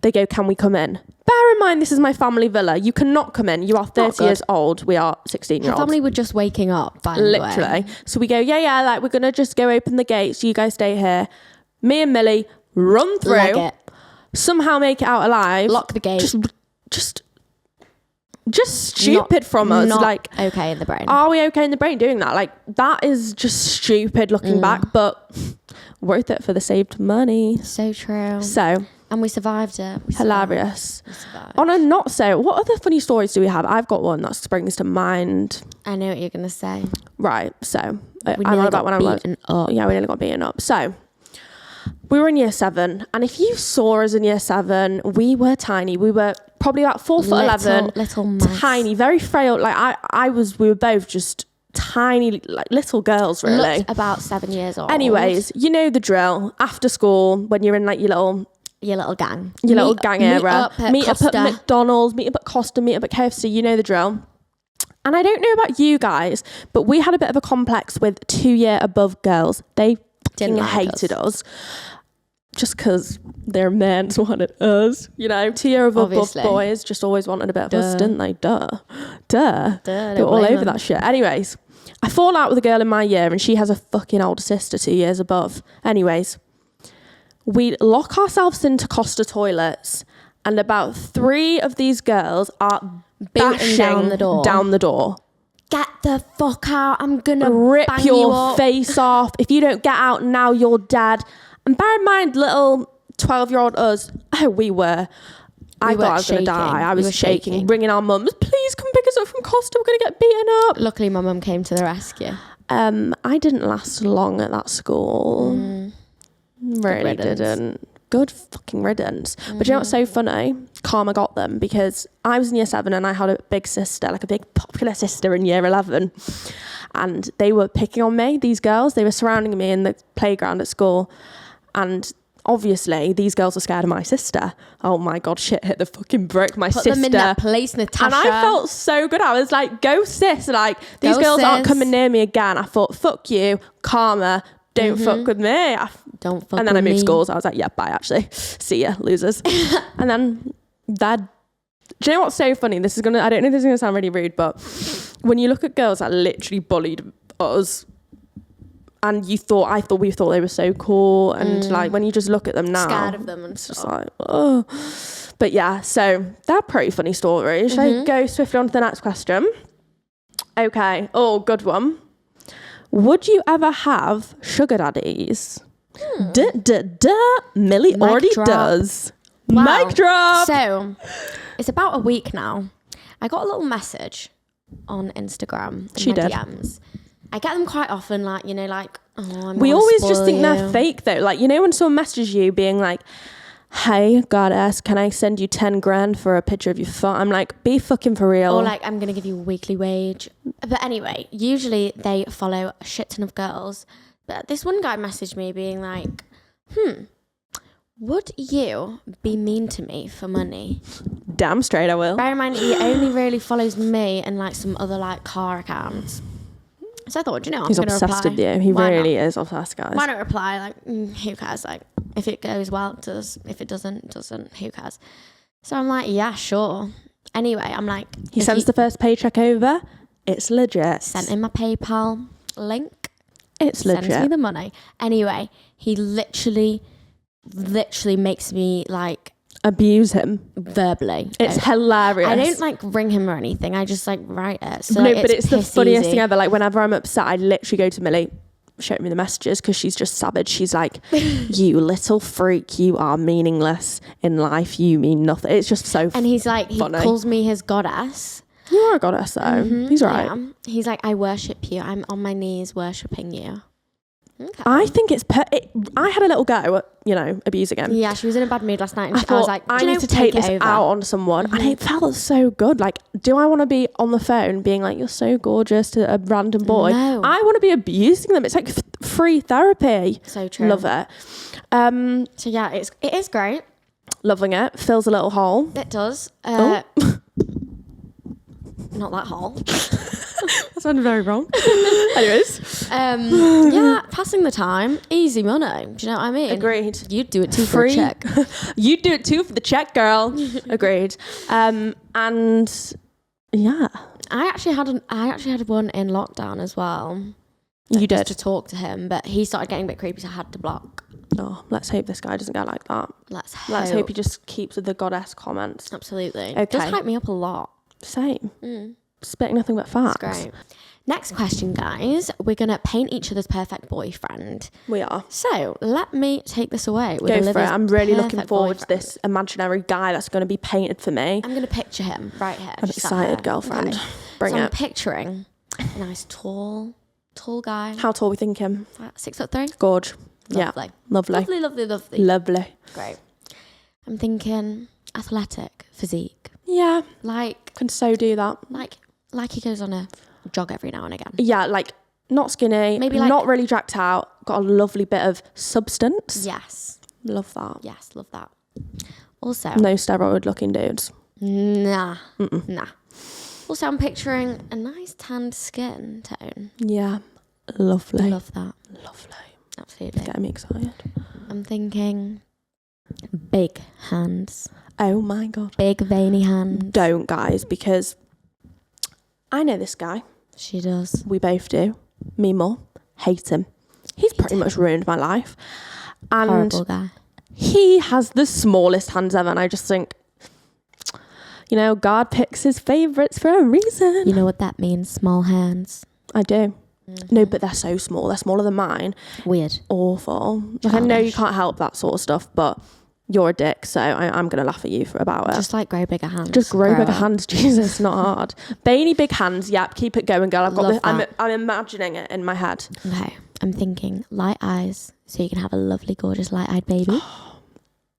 Speaker 1: They go, can we come in? Bear in mind, this is my family villa. You cannot come in. You are 30 years old. We are 16-year-olds.
Speaker 2: Our family were just waking up, by the way.
Speaker 1: Literally. So we go, yeah, like we're going to just go open the gates. You guys stay here. Me and Millie run through.
Speaker 2: Leg it.
Speaker 1: Somehow make it out alive.
Speaker 2: Lock the gate.
Speaker 1: Just stupid from us.
Speaker 2: Not
Speaker 1: like,
Speaker 2: okay in the brain.
Speaker 1: Are we okay in the brain doing that? Like, that is just stupid looking back, but worth it for the saved money.
Speaker 2: So true. And we survived it.
Speaker 1: Hilarious. On a not so, what other funny stories do we have? I've got one that springs to mind.
Speaker 2: I know what you're going to say.
Speaker 1: Right. So,
Speaker 2: we nearly got beaten up.
Speaker 1: Yeah, we nearly got beaten up. So, we were in year 7. And if you saw us in year 7, we were tiny. We were probably about 4'11".
Speaker 2: Little mess.
Speaker 1: Tiny, very frail. Like, we were both just tiny, like little girls, really.
Speaker 2: Looked about 7 years old.
Speaker 1: Anyways, you know the drill. After school, when you're in like your little gang era. Meet up at McDonald's, meet up at Costa, meet up at KFC, you know the drill. And I don't know about you guys, but we had a bit of a complex with 2 year above girls. They hated us. Just because their men wanted us, you know. 2 year above boys just always wanted a bit of us, didn't they? Duh. They were all over that shit. Anyways, I fall out with a girl in my year and she has a fucking older sister 2 years above. Anyways, we lock ourselves into Costa toilets and about 3 of these girls are bashing down the door.
Speaker 2: Get the fuck out. I'm gonna
Speaker 1: rip
Speaker 2: bang
Speaker 1: your face off. If you don't get out now, you're dead. And bear in mind, little 12-year-old us, we were. I thought I was going to die. I was shaking, ringing our mums, please come pick us up from Costa. We're going to get beaten up.
Speaker 2: Luckily, my mum came to the rescue.
Speaker 1: I didn't last long at that school. Really didn't. Good fucking riddance. But you know what's so funny? Karma got them, because I was in year 7 and I had a big sister, like a big popular sister in year 11. And they were picking on me, these girls. They were surrounding me in the playground at school. And obviously, these girls were scared of my sister. Oh my God, shit hit the fucking brick. My sister. Put them in
Speaker 2: that place, Natasha.
Speaker 1: And I felt so good. I was like, go sis. Like, these girls aren't coming near me again. I thought, fuck you, karma. Don't fuck with me.
Speaker 2: Don't fuck with me.
Speaker 1: And then I moved schools. I was like, yeah, bye actually. See ya, losers. And then do you know what's so funny? I don't know if this is going to sound really rude, but when you look at girls that literally bullied us, and we thought they were so cool, and like when you just look at them now,
Speaker 2: scared of them, and
Speaker 1: it's just like, oh. But yeah, so they're pretty funny stories. Should I go swiftly on to the next question? Okay. Oh, good one. Would you ever have sugar daddies? Millie already does.
Speaker 2: Wow.
Speaker 1: Mic drop.
Speaker 2: So it's about a week now. I got a little message on Instagram in my DMs. I get them quite often, like, you know, like, oh, we always just think
Speaker 1: they're fake though. Like, you know, when someone messages you being like, hey, goddess, can I send you 10 grand for a picture of your foot? I'm like, be fucking for real.
Speaker 2: Or like, I'm going to give you a weekly wage. But anyway, usually they follow a shit ton of girls. But this one guy messaged me being like, would you be mean to me for money?
Speaker 1: Damn straight I will.
Speaker 2: Bear in mind, he only really follows me and like some other like car accounts. So I thought, you know,
Speaker 1: he's obsessed with you. He really is obsessed, guys.
Speaker 2: Why not reply? Like, who cares? Like, if it goes well, it does. If it doesn't, it doesn't. Who cares? So I'm like, yeah, sure. Anyway, I'm like...
Speaker 1: He sends the first paycheck over. It's legit.
Speaker 2: Sent in my PayPal link.
Speaker 1: It's legit.
Speaker 2: Sends me the money. Anyway, he literally makes me like...
Speaker 1: abuse him
Speaker 2: verbally.
Speaker 1: It's hilarious.
Speaker 2: I don't like ring him or anything. I just like write it. So
Speaker 1: no, but it's the funniest thing ever. Like whenever I'm upset, I literally go to Millie, show me the messages, because she's just savage. She's like, you little freak, you are meaningless in life. You mean nothing. It's just so
Speaker 2: And he's like,
Speaker 1: funny.
Speaker 2: He calls me his goddess.
Speaker 1: You are a goddess though. He's right.
Speaker 2: Yeah. He's like, I worship you. I'm on my knees worshipping you. Okay.
Speaker 1: I think it's I had a little go at, you know, abusing him.
Speaker 2: Yeah, she was in a bad mood last night, and I was like,
Speaker 1: I need to take this out on someone. And it felt so good. Like, do I want to be on the phone being like, you're so gorgeous to a random boy?
Speaker 2: No.
Speaker 1: I want to be abusing them. It's like free therapy.
Speaker 2: So true.
Speaker 1: Love it.
Speaker 2: So yeah, it is great.
Speaker 1: Loving it. Fills a little hole.
Speaker 2: It does. Not that hole.
Speaker 1: That sounded very wrong. Anyways.
Speaker 2: Yeah, passing the time. Easy money. Do you know what I mean?
Speaker 1: Agreed.
Speaker 2: You'd do it too for a check.
Speaker 1: You'd do it too for the check, girl. Agreed. And yeah.
Speaker 2: I actually had one in lockdown as well.
Speaker 1: You did?
Speaker 2: Just to talk to him, but he started getting a bit creepy, so I had to block.
Speaker 1: Oh, let's hope this guy doesn't get like that.
Speaker 2: Let's
Speaker 1: hope he just keeps with the goddess comments.
Speaker 2: Absolutely.
Speaker 1: Okay.
Speaker 2: Just hype me up a lot.
Speaker 1: Same. Spitting nothing but facts.
Speaker 2: That's great. Next question, guys. We're going to paint each other's perfect boyfriend.
Speaker 1: We are.
Speaker 2: So let me take this away. With
Speaker 1: Go
Speaker 2: Olivia's
Speaker 1: for it. I'm really looking forward to
Speaker 2: boyfriend.
Speaker 1: this imaginary guy that's going to be painted for me.
Speaker 2: I'm going to picture him right here.
Speaker 1: I'm excited, girlfriend.
Speaker 2: Okay.
Speaker 1: Bring it.
Speaker 2: I'm picturing a nice tall guy.
Speaker 1: How tall we thinking?
Speaker 2: 6'3".
Speaker 1: Gorge.
Speaker 2: Lovely.
Speaker 1: Yeah. Lovely.
Speaker 2: Lovely. Great. I'm thinking athletic, physique.
Speaker 1: Yeah.
Speaker 2: Like.
Speaker 1: Can so do that.
Speaker 2: Like he goes on a jog every now and again.
Speaker 1: Yeah, like not skinny, maybe like, not really jacked out, got a lovely bit of substance.
Speaker 2: Yes.
Speaker 1: Love that.
Speaker 2: Yes, love that. Also.
Speaker 1: No steroid looking dudes.
Speaker 2: Nah. Also, I'm picturing a nice tanned skin tone.
Speaker 1: Yeah. Lovely.
Speaker 2: Love that.
Speaker 1: Lovely.
Speaker 2: Absolutely.
Speaker 1: It's getting me excited.
Speaker 2: I'm thinking big hands.
Speaker 1: Oh my God.
Speaker 2: Big veiny hands.
Speaker 1: Don't, guys, because I know this guy.
Speaker 2: She does.
Speaker 1: We both do. Me more. Hate him. He's pretty much ruined my life. And
Speaker 2: horrible guy.
Speaker 1: He has the smallest hands ever. And I just think, you know, God picks his favourites for a reason.
Speaker 2: You know what that means? Small hands.
Speaker 1: I do. No, but they're so small. They're smaller than mine.
Speaker 2: Weird.
Speaker 1: Awful. Like, I know you can't help that sort of stuff, but you're a dick, so I'm going to laugh at you about it.
Speaker 2: Just like grow bigger hands.
Speaker 1: Just grow bigger hands, Jesus, not hard. Veiny big hands, yep, keep it going, girl. I've got this. I'm imagining it in my head.
Speaker 2: Okay, I'm thinking light eyes, so you can have a lovely, gorgeous light-eyed baby.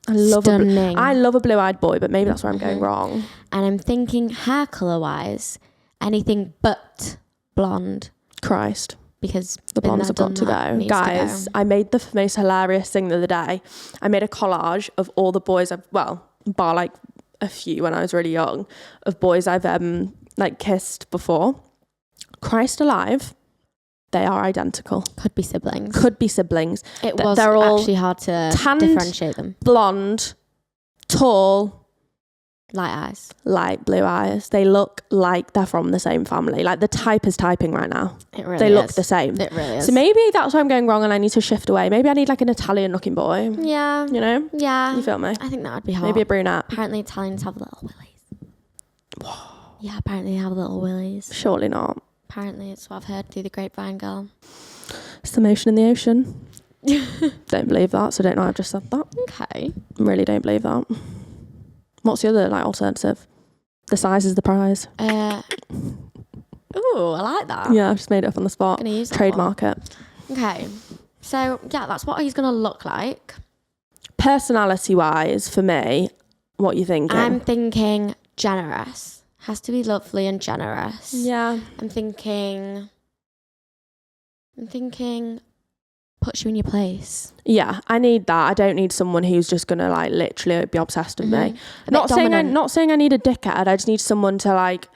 Speaker 1: I love a blue-eyed boy, but maybe that's where I'm going wrong.
Speaker 2: And I'm thinking hair colour-wise, anything but blonde.
Speaker 1: Christ.
Speaker 2: Because
Speaker 1: the blondes have got to go. Guys, I made the most hilarious thing the other day. I made a collage of all the boys bar like a few when I was really young, of boys I've like kissed before. Christ alive, they are identical.
Speaker 2: Could be siblings.
Speaker 1: It
Speaker 2: was actually hard to differentiate them.
Speaker 1: Blonde, tall,
Speaker 2: light
Speaker 1: blue eyes. They look like they're from the same family. Like the type is typing right now.
Speaker 2: It really
Speaker 1: They look the same.
Speaker 2: It really is.
Speaker 1: So maybe that's where I'm going wrong and I need to shift away. Maybe I need like an Italian looking boy.
Speaker 2: Yeah.
Speaker 1: You know?
Speaker 2: Yeah.
Speaker 1: You feel me?
Speaker 2: I think that would be hard.
Speaker 1: Maybe a brunette.
Speaker 2: Apparently Italians have little willies. Whoa. Yeah, apparently they have little willies.
Speaker 1: Surely not.
Speaker 2: Apparently it's what I've heard through the grapevine, girl.
Speaker 1: It's the motion in the ocean. Don't believe that, so don't know I've just said that.
Speaker 2: Okay.
Speaker 1: Really don't believe that. What's the other like alternative? The size is the prize.
Speaker 2: Ooh, I like that.
Speaker 1: Yeah, I've just made it up on the spot.
Speaker 2: Gonna use that
Speaker 1: Trademark it.
Speaker 2: Okay. So, yeah, that's what he's going to look like.
Speaker 1: Personality-wise, for me, what are you thinking?
Speaker 2: I'm thinking generous. Has to be lovely and generous.
Speaker 1: Yeah.
Speaker 2: I'm thinking puts you in your place.
Speaker 1: Yeah, I need that. I don't need someone who's just gonna like literally be obsessed with me. Not saying I need a dickhead. I just need someone to like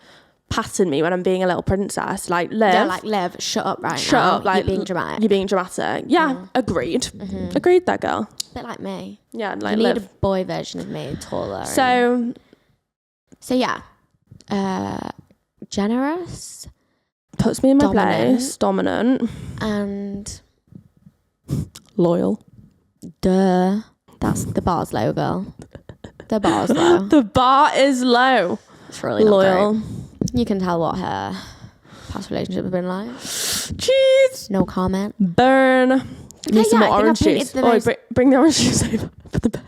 Speaker 1: pattern me when I'm being a little princess. Like Liv.
Speaker 2: Yeah, like Liv, shut up right now.
Speaker 1: Shut up, like
Speaker 2: you're being dramatic.
Speaker 1: You're being dramatic. Yeah, agreed. Agreed that girl.
Speaker 2: A bit like me.
Speaker 1: Yeah, like
Speaker 2: you
Speaker 1: Liv.
Speaker 2: need a boy version of me, taller.
Speaker 1: So
Speaker 2: yeah. Generous.
Speaker 1: Puts me in my place. Dominant.
Speaker 2: And
Speaker 1: loyal.
Speaker 2: Duh. That's the bar's low, girl. The bar's low.
Speaker 1: The bar is low.
Speaker 2: It's really loyal. Not great. You can tell what her past relationship has been like.
Speaker 1: Jeez.
Speaker 2: No comment.
Speaker 1: Burn. Need some more orange juice. Bring the orange juice over for the bed.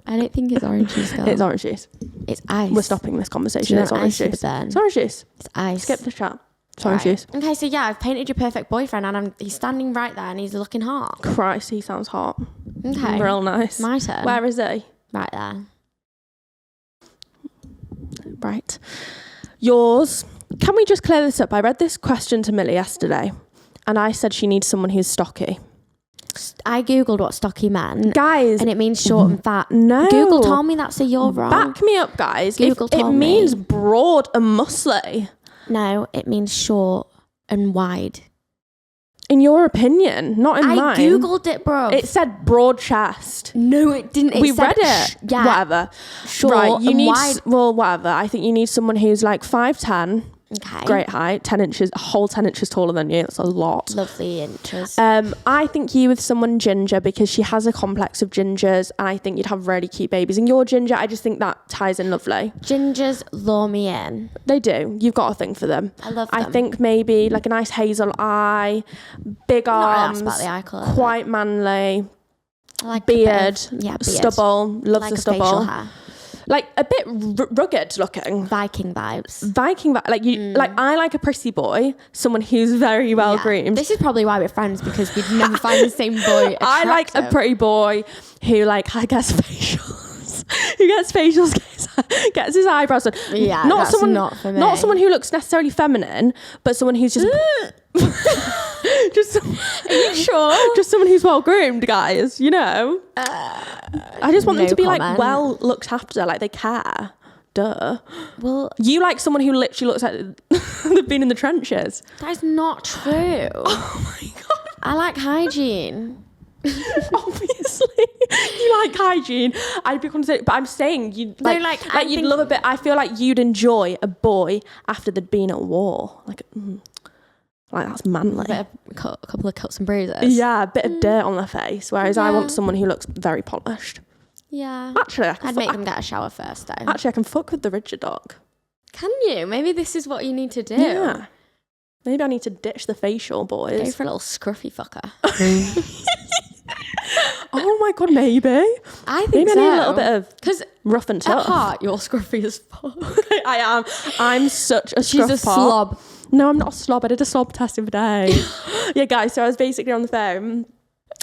Speaker 2: I don't think it's orange juice, girl.
Speaker 1: It's orange juice.
Speaker 2: It's ice.
Speaker 1: We're stopping this conversation. It's orange juice. It's orange juice.
Speaker 2: It's ice.
Speaker 1: Skip the chat. It's orange juice.
Speaker 2: Okay, so yeah, I've painted your perfect boyfriend and he's standing right there and he's looking hot.
Speaker 1: Christ, he sounds hot.
Speaker 2: Okay.
Speaker 1: Real nice.
Speaker 2: My turn.
Speaker 1: Where is he?
Speaker 2: Right there.
Speaker 1: Right. Yours. Can we just clear this up? I read this question to Millie yesterday and I said she needs someone who's stocky.
Speaker 2: I googled what stocky meant,
Speaker 1: guys,
Speaker 2: and it means short and fat.
Speaker 1: No,
Speaker 2: Google told me that, so you're wrong.
Speaker 1: Back me up, guys.
Speaker 2: Google told
Speaker 1: me. It means broad and muscly.
Speaker 2: No, it means short and wide.
Speaker 1: In your opinion, not in mine.
Speaker 2: I googled it, bro.
Speaker 1: It said broad chest.
Speaker 2: No, it didn't.
Speaker 1: We read it.
Speaker 2: Yeah,
Speaker 1: whatever.
Speaker 2: Short
Speaker 1: right, you
Speaker 2: and
Speaker 1: need
Speaker 2: wide.
Speaker 1: Well, whatever. I think you need someone who's like 5'10".
Speaker 2: Okay.
Speaker 1: Great height, 10 inches, a whole 10 inches taller than you. That's a lot.
Speaker 2: Lovely inches.
Speaker 1: I think you with someone ginger because she has a complex of gingers and I think you'd have really cute babies. And you're ginger, I just think that ties in lovely.
Speaker 2: Gingers lure me in.
Speaker 1: They do. You've got a thing for them.
Speaker 2: I love them.
Speaker 1: I think maybe like a nice hazel eye, big arms,
Speaker 2: not about the eye colour,
Speaker 1: quite manly,
Speaker 2: I like
Speaker 1: beard,
Speaker 2: beard,
Speaker 1: stubble, loves
Speaker 2: like
Speaker 1: the stubble.
Speaker 2: Facial hair.
Speaker 1: Like a bit rugged looking.
Speaker 2: Viking vibes.
Speaker 1: Like you, like I like a prissy boy, someone who's very well groomed.
Speaker 2: This is probably why we're friends because we'd never find the same boy attractive.
Speaker 1: I like a pretty boy who like gets facials, who gets facials, gets his eyebrows done.
Speaker 2: Yeah, that's not for me.
Speaker 1: Not someone who looks necessarily feminine, but someone who's just. Are you sure? Just someone who's well groomed, guys. You know. I just want them to be like well looked after, like they care. Duh.
Speaker 2: Well,
Speaker 1: you like someone who literally looks like they've been in the trenches.
Speaker 2: That is not true.
Speaker 1: Oh my god.
Speaker 2: I like hygiene.
Speaker 1: Obviously, you like hygiene. I'd be considered, but I'm saying you like you'd love a bit. I feel like you'd enjoy a boy after they'd been at war. Like that's manly.
Speaker 2: A couple of cuts and bruises.
Speaker 1: Yeah, a bit of dirt on their face. Whereas I want someone who looks very polished.
Speaker 2: Yeah.
Speaker 1: Actually,
Speaker 2: I'd make them get a shower first, though.
Speaker 1: Actually, I can fuck with the rigid dog.
Speaker 2: Can you? Maybe this is what you need to do.
Speaker 1: Yeah. Maybe I need to ditch the facial, boys.
Speaker 2: Go for a little scruffy fucker.
Speaker 1: Oh my god, maybe.
Speaker 2: I think
Speaker 1: maybe
Speaker 2: so.
Speaker 1: I need a little bit of because rough and tough.
Speaker 2: At heart, you're scruffy as fuck.
Speaker 1: I am. I'm such a scruff.
Speaker 2: She's a slob.
Speaker 1: No, I'm not a slob. I did a slob test the other day. Yeah, guys. So I was basically on the phone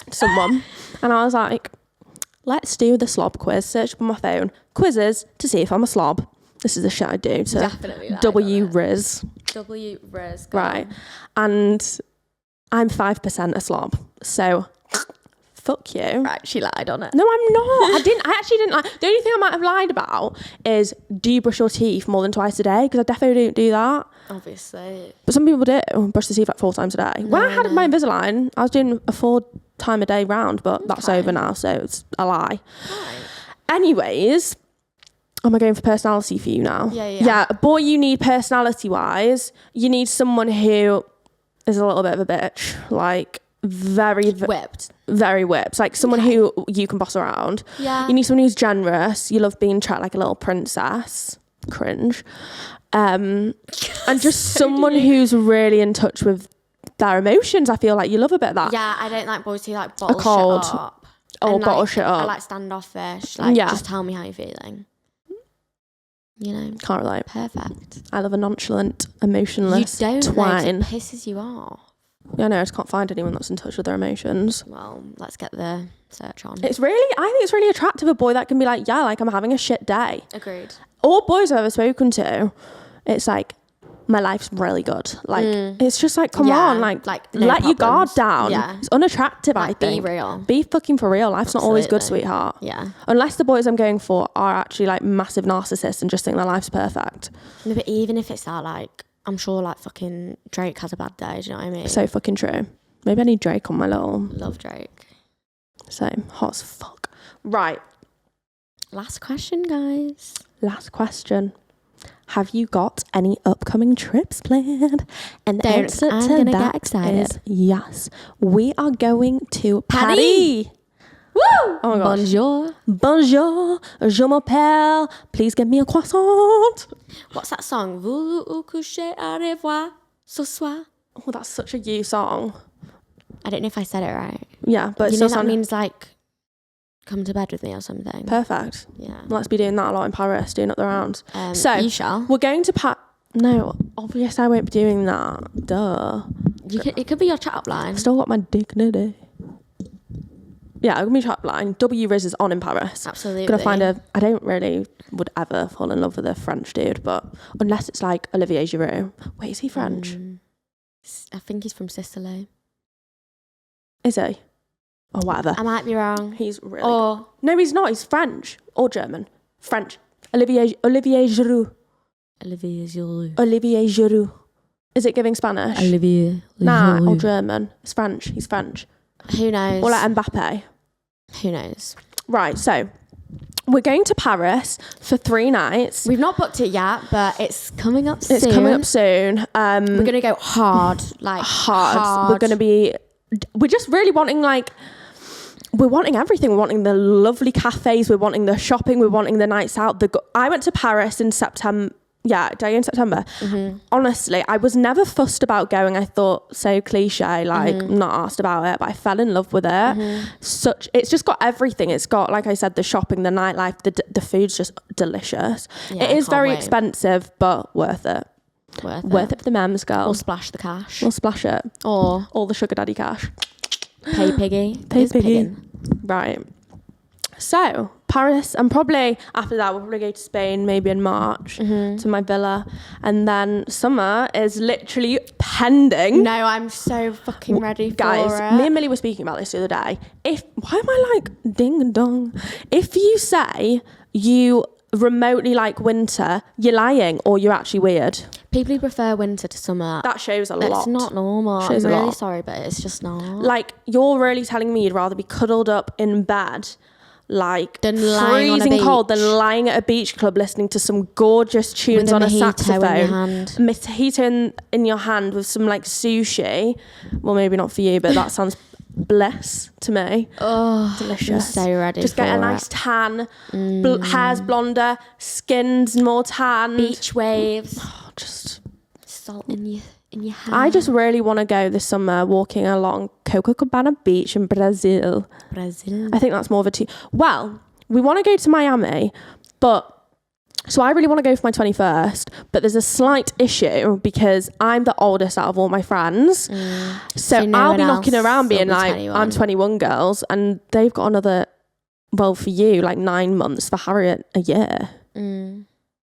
Speaker 1: to someone, and I was like, "Let's do the slob quiz." Search up on my phone quizzes to see if I'm a slob. This is the shit I do. So
Speaker 2: definitely
Speaker 1: W-Riz.
Speaker 2: W-Riz.
Speaker 1: Right, and I'm 5% a slob. So. Fuck you.
Speaker 2: Right, she lied on it.
Speaker 1: No, I'm not. I actually didn't lie. The only thing I might have lied about is, do you brush your teeth more than twice a day? Because I definitely don't do that.
Speaker 2: Obviously.
Speaker 1: But some people do. Brush their teeth like 4 times a day. When I had my Invisalign, I was doing a 4 time a day round, but that's over now, so it's a lie. Right. Anyways, am I going for personality for you now? Yeah, boy, you need personality-wise, you need someone who is a little bit of a bitch. Like, very whipped, like someone who you can boss around. You need someone who's generous. You love being treated like a little princess. Cringe. And just someone who's really in touch with their emotions. I feel like you love a bit of that.
Speaker 2: I don't like boys who like bottle shit up.
Speaker 1: Or bottle shit up.
Speaker 2: I like standoffish. Like, just tell me how you're feeling. You know,
Speaker 1: can't relate.
Speaker 2: Perfect.
Speaker 1: I love a nonchalant, emotionless twine.
Speaker 2: It pisses you off.
Speaker 1: Yeah, no, I just can't find anyone that's in touch with their emotions.
Speaker 2: Well, let's get the search on.
Speaker 1: I think it's really attractive, a boy that can be like, yeah, like I'm having a shit day.
Speaker 2: Agreed.
Speaker 1: All boys I've ever spoken to, it's like, my life's really good. Like, it's just like, come on, like no let problems. Your guard down. Yeah. It's unattractive, like, I think. Be real. Be fucking for real. Life's not always good, sweetheart.
Speaker 2: Yeah.
Speaker 1: Unless the boys I'm going for are actually like massive narcissists and just think their life's perfect.
Speaker 2: No, but even if it's that, like, I'm sure like fucking Drake has a bad day, do you know what I mean?
Speaker 1: So fucking true. Maybe I need Drake on my little...
Speaker 2: Love Drake.
Speaker 1: Same. Hot as fuck. Right.
Speaker 2: Last question, guys.
Speaker 1: Last question. Have you got any upcoming trips planned? And the answer to that get excited. Is yes. We are going to Paris. Woo! Oh my gosh.
Speaker 2: Bonjour.
Speaker 1: Bonjour. Je m'appelle. Please give me a croissant.
Speaker 2: What's that song? Voulez-vous coucher à revoir ce soir?
Speaker 1: Oh, that's such a you song.
Speaker 2: I don't know if I said it right.
Speaker 1: Yeah, but
Speaker 2: you know that means like come to bed with me or something.
Speaker 1: Perfect.
Speaker 2: Yeah.
Speaker 1: Let's be doing that a lot in Paris, doing up the rounds.
Speaker 2: So you shall.
Speaker 1: We're going to No, obviously I won't be doing that. Duh.
Speaker 2: It could be your chat up line.
Speaker 1: I've still got my dignity. Yeah, I'm going to be chat up line. W-Riz is on in Paris.
Speaker 2: Absolutely.
Speaker 1: Gonna find would ever fall in love with a French dude, but unless it's like Olivier Giroud. Wait, is he French?
Speaker 2: I think he's from Sicily.
Speaker 1: Is he? Or whatever.
Speaker 2: I might be wrong.
Speaker 1: He's really good. No, he's not. He's French or German. French. Olivier Giroud. Olivier Giroud. Is it giving Spanish?
Speaker 2: Olivier.
Speaker 1: Nah, or German. It's French. He's French.
Speaker 2: Who knows?
Speaker 1: Or like Mbappe.
Speaker 2: Who knows?
Speaker 1: Right, so we're going to Paris for 3 nights.
Speaker 2: We've not booked it yet, but it's coming up soon.
Speaker 1: It's coming up soon.
Speaker 2: We're going to go hard. Like hard.
Speaker 1: We're just really wanting we're wanting everything. We're wanting the lovely cafes. We're wanting the shopping. We're wanting the nights out. I went to Paris in September. Yeah, did I go in September? Mm-hmm. Honestly, I was never fussed about going. I thought, so cliche, not asked about it, but I fell in love with it. Mm-hmm. It's just got everything. It's got, like I said, the shopping, the nightlife, the food's just delicious. Yeah, it is very expensive, but worth it. Worth it for the mems, girl.
Speaker 2: Or splash the cash.
Speaker 1: Or splash it.
Speaker 2: Or
Speaker 1: all the sugar daddy cash.
Speaker 2: Pay piggy.
Speaker 1: Pay piggy. Right. So, Paris, and probably after that, we'll probably go to Spain, maybe in March, to my villa. And then summer is literally pending.
Speaker 2: No, I'm so fucking ready for it.
Speaker 1: Guys, me and Millie were speaking about this the other day. Why am I like ding dong? If you say you remotely like winter, you're lying or you're actually weird.
Speaker 2: People who prefer winter to summer.
Speaker 1: That shows a lot.
Speaker 2: It's not normal. I'm really sorry, but it's just not.
Speaker 1: Like, you're really telling me you'd rather be cuddled up in bed
Speaker 2: than freezing
Speaker 1: cold than lying at a beach club listening to some gorgeous tunes on a saxophone, mojito in your hand with some like sushi. Well, maybe not for you, but that sounds bliss to me.
Speaker 2: Oh,
Speaker 1: delicious.
Speaker 2: I'm so ready.
Speaker 1: Just get a nice tan, hair's blonder, skin's more tan,
Speaker 2: beach waves,
Speaker 1: just
Speaker 2: salt in your hand.
Speaker 1: I just really want to go this summer walking along Copacabana Beach in Brazil.
Speaker 2: I think
Speaker 1: that's more of a well, we want to go to Miami, but so I really want to go for my 21st, but there's a slight issue because I'm the oldest out of all my friends. So I'll be knocking around being like, 21. I'm 21 girls, and they've got another, well, for you, like 9 months, for Harriet, a year.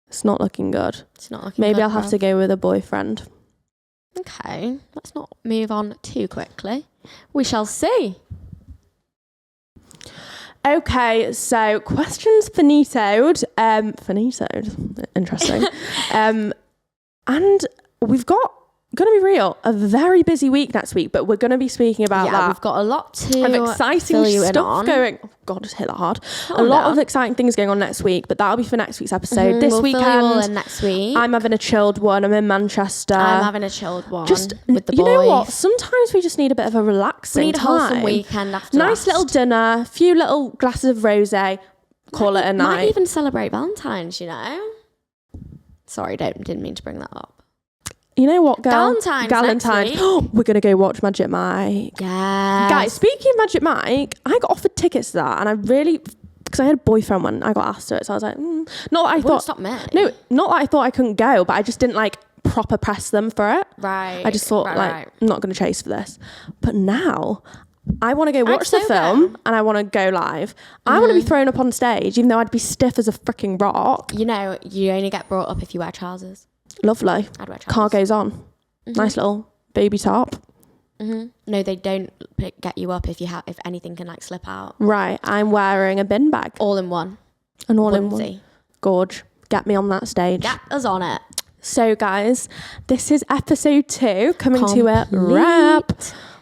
Speaker 1: It's not looking good.
Speaker 2: It's not looking
Speaker 1: Maybe
Speaker 2: good.
Speaker 1: I'll have to go with a boyfriend.
Speaker 2: Okay, let's not move on too quickly. We shall see.
Speaker 1: Okay, so questions finitoed. Interesting. And we've got, gonna be real, a very busy week next week, but we're gonna be speaking about that.
Speaker 2: We've got a lot of
Speaker 1: exciting stuff going. Oh God, just hit that hard. A lot of exciting things going on next week, but that'll be for next week's episode. This weekend,
Speaker 2: fill you all in next week.
Speaker 1: I'm having a chilled one. I'm in Manchester.
Speaker 2: I'm having a chilled one.
Speaker 1: Just
Speaker 2: with the boys.
Speaker 1: You know what? Sometimes we just need a bit of a relaxing time.
Speaker 2: We need a wholesome weekend after.
Speaker 1: Nice little dinner, few little glasses of rosé. Call it a night.
Speaker 2: Might even celebrate Valentine's. You know. Sorry, didn't mean to bring that up.
Speaker 1: You know what, girl?
Speaker 2: Galentine's.
Speaker 1: We're going to go watch Magic Mike.
Speaker 2: Yeah.
Speaker 1: Guys, speaking of Magic Mike, I got offered tickets to that, and I really, because I had a boyfriend when I got asked to it, so I was like, not that I thought.
Speaker 2: Stop me.
Speaker 1: No, not that I thought I couldn't go, but I just didn't like proper press them for it.
Speaker 2: Right.
Speaker 1: I just thought I'm not going to chase for this. But now I want to go watch the film and I want to go live. I want to be thrown up on stage, even though I'd be stiff as a freaking rock.
Speaker 2: You know, you only get brought up if you wear trousers.
Speaker 1: Lovely.
Speaker 2: I'd wear trousers.
Speaker 1: Car goes on. Nice little baby top.
Speaker 2: No, they don't get you up if anything can like slip out.
Speaker 1: Right. I'm wearing a bin bag.
Speaker 2: All in one.
Speaker 1: An all in one. Gorge. Get me on that stage.
Speaker 2: Get us on it.
Speaker 1: So guys, this is episode 2 coming to a wrap.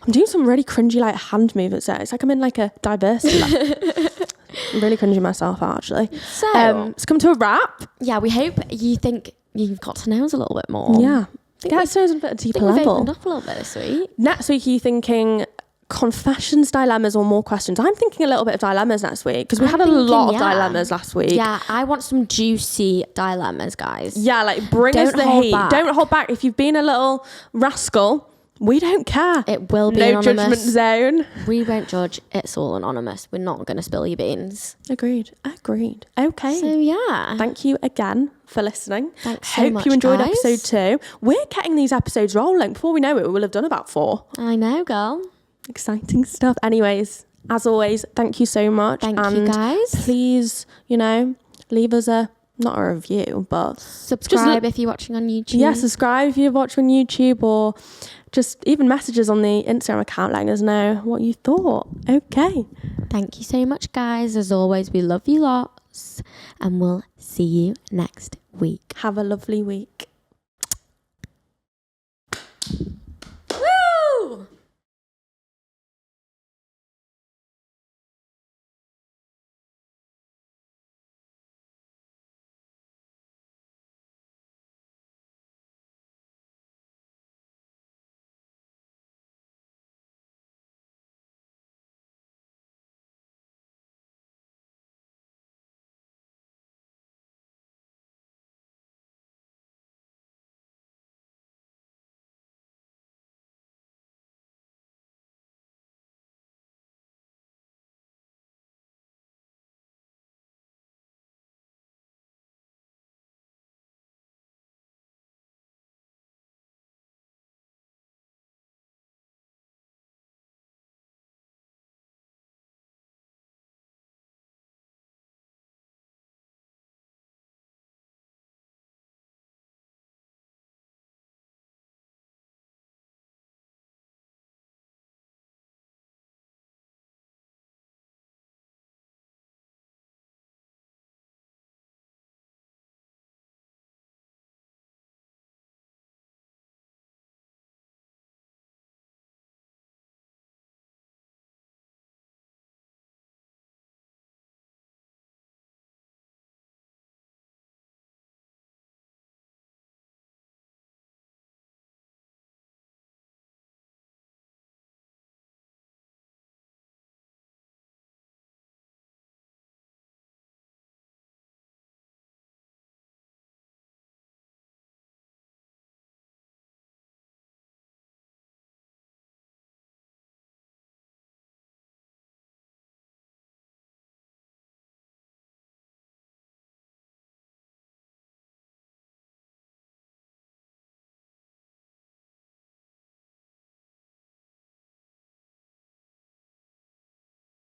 Speaker 1: I'm doing some really cringy like hand movements there. It's like I'm in like a diversity I'm really cringing myself out actually. So it's come to a wrap.
Speaker 2: Yeah, we hope you think you've got to know us a little bit more.
Speaker 1: Yeah. Get us to know us a bit deeper level.
Speaker 2: We've opened up a little bit this week.
Speaker 1: Next week, are you thinking confessions, dilemmas, or more questions? I'm thinking a little bit of dilemmas next week because we had a lot of dilemmas last week.
Speaker 2: Yeah, I want some juicy dilemmas, guys.
Speaker 1: Yeah, like bring us the heat. Don't hold back. If you've been a little rascal, we don't care.
Speaker 2: It will be
Speaker 1: anonymous.
Speaker 2: No
Speaker 1: judgment zone.
Speaker 2: We won't judge. It's all anonymous. We're not going to spill your beans.
Speaker 1: Agreed. Okay.
Speaker 2: So yeah.
Speaker 1: Thank you again for listening.
Speaker 2: Thanks so much,
Speaker 1: Hope you enjoyed
Speaker 2: guys.
Speaker 1: episode 2. We're getting these episodes rolling. Before we know it, we will have done about 4.
Speaker 2: I know, girl.
Speaker 1: Exciting stuff. Anyways, as always, thank you so much.
Speaker 2: Thank you, guys.
Speaker 1: Please, leave us not a review, but
Speaker 2: subscribe if you're watching on YouTube.
Speaker 1: Yeah, subscribe if you're watching on YouTube, or just even messages on the Instagram account letting us know what you thought. Okay.
Speaker 2: Thank you so much, guys. As always, we love you lots, and we'll see you next week.
Speaker 1: Have a lovely week.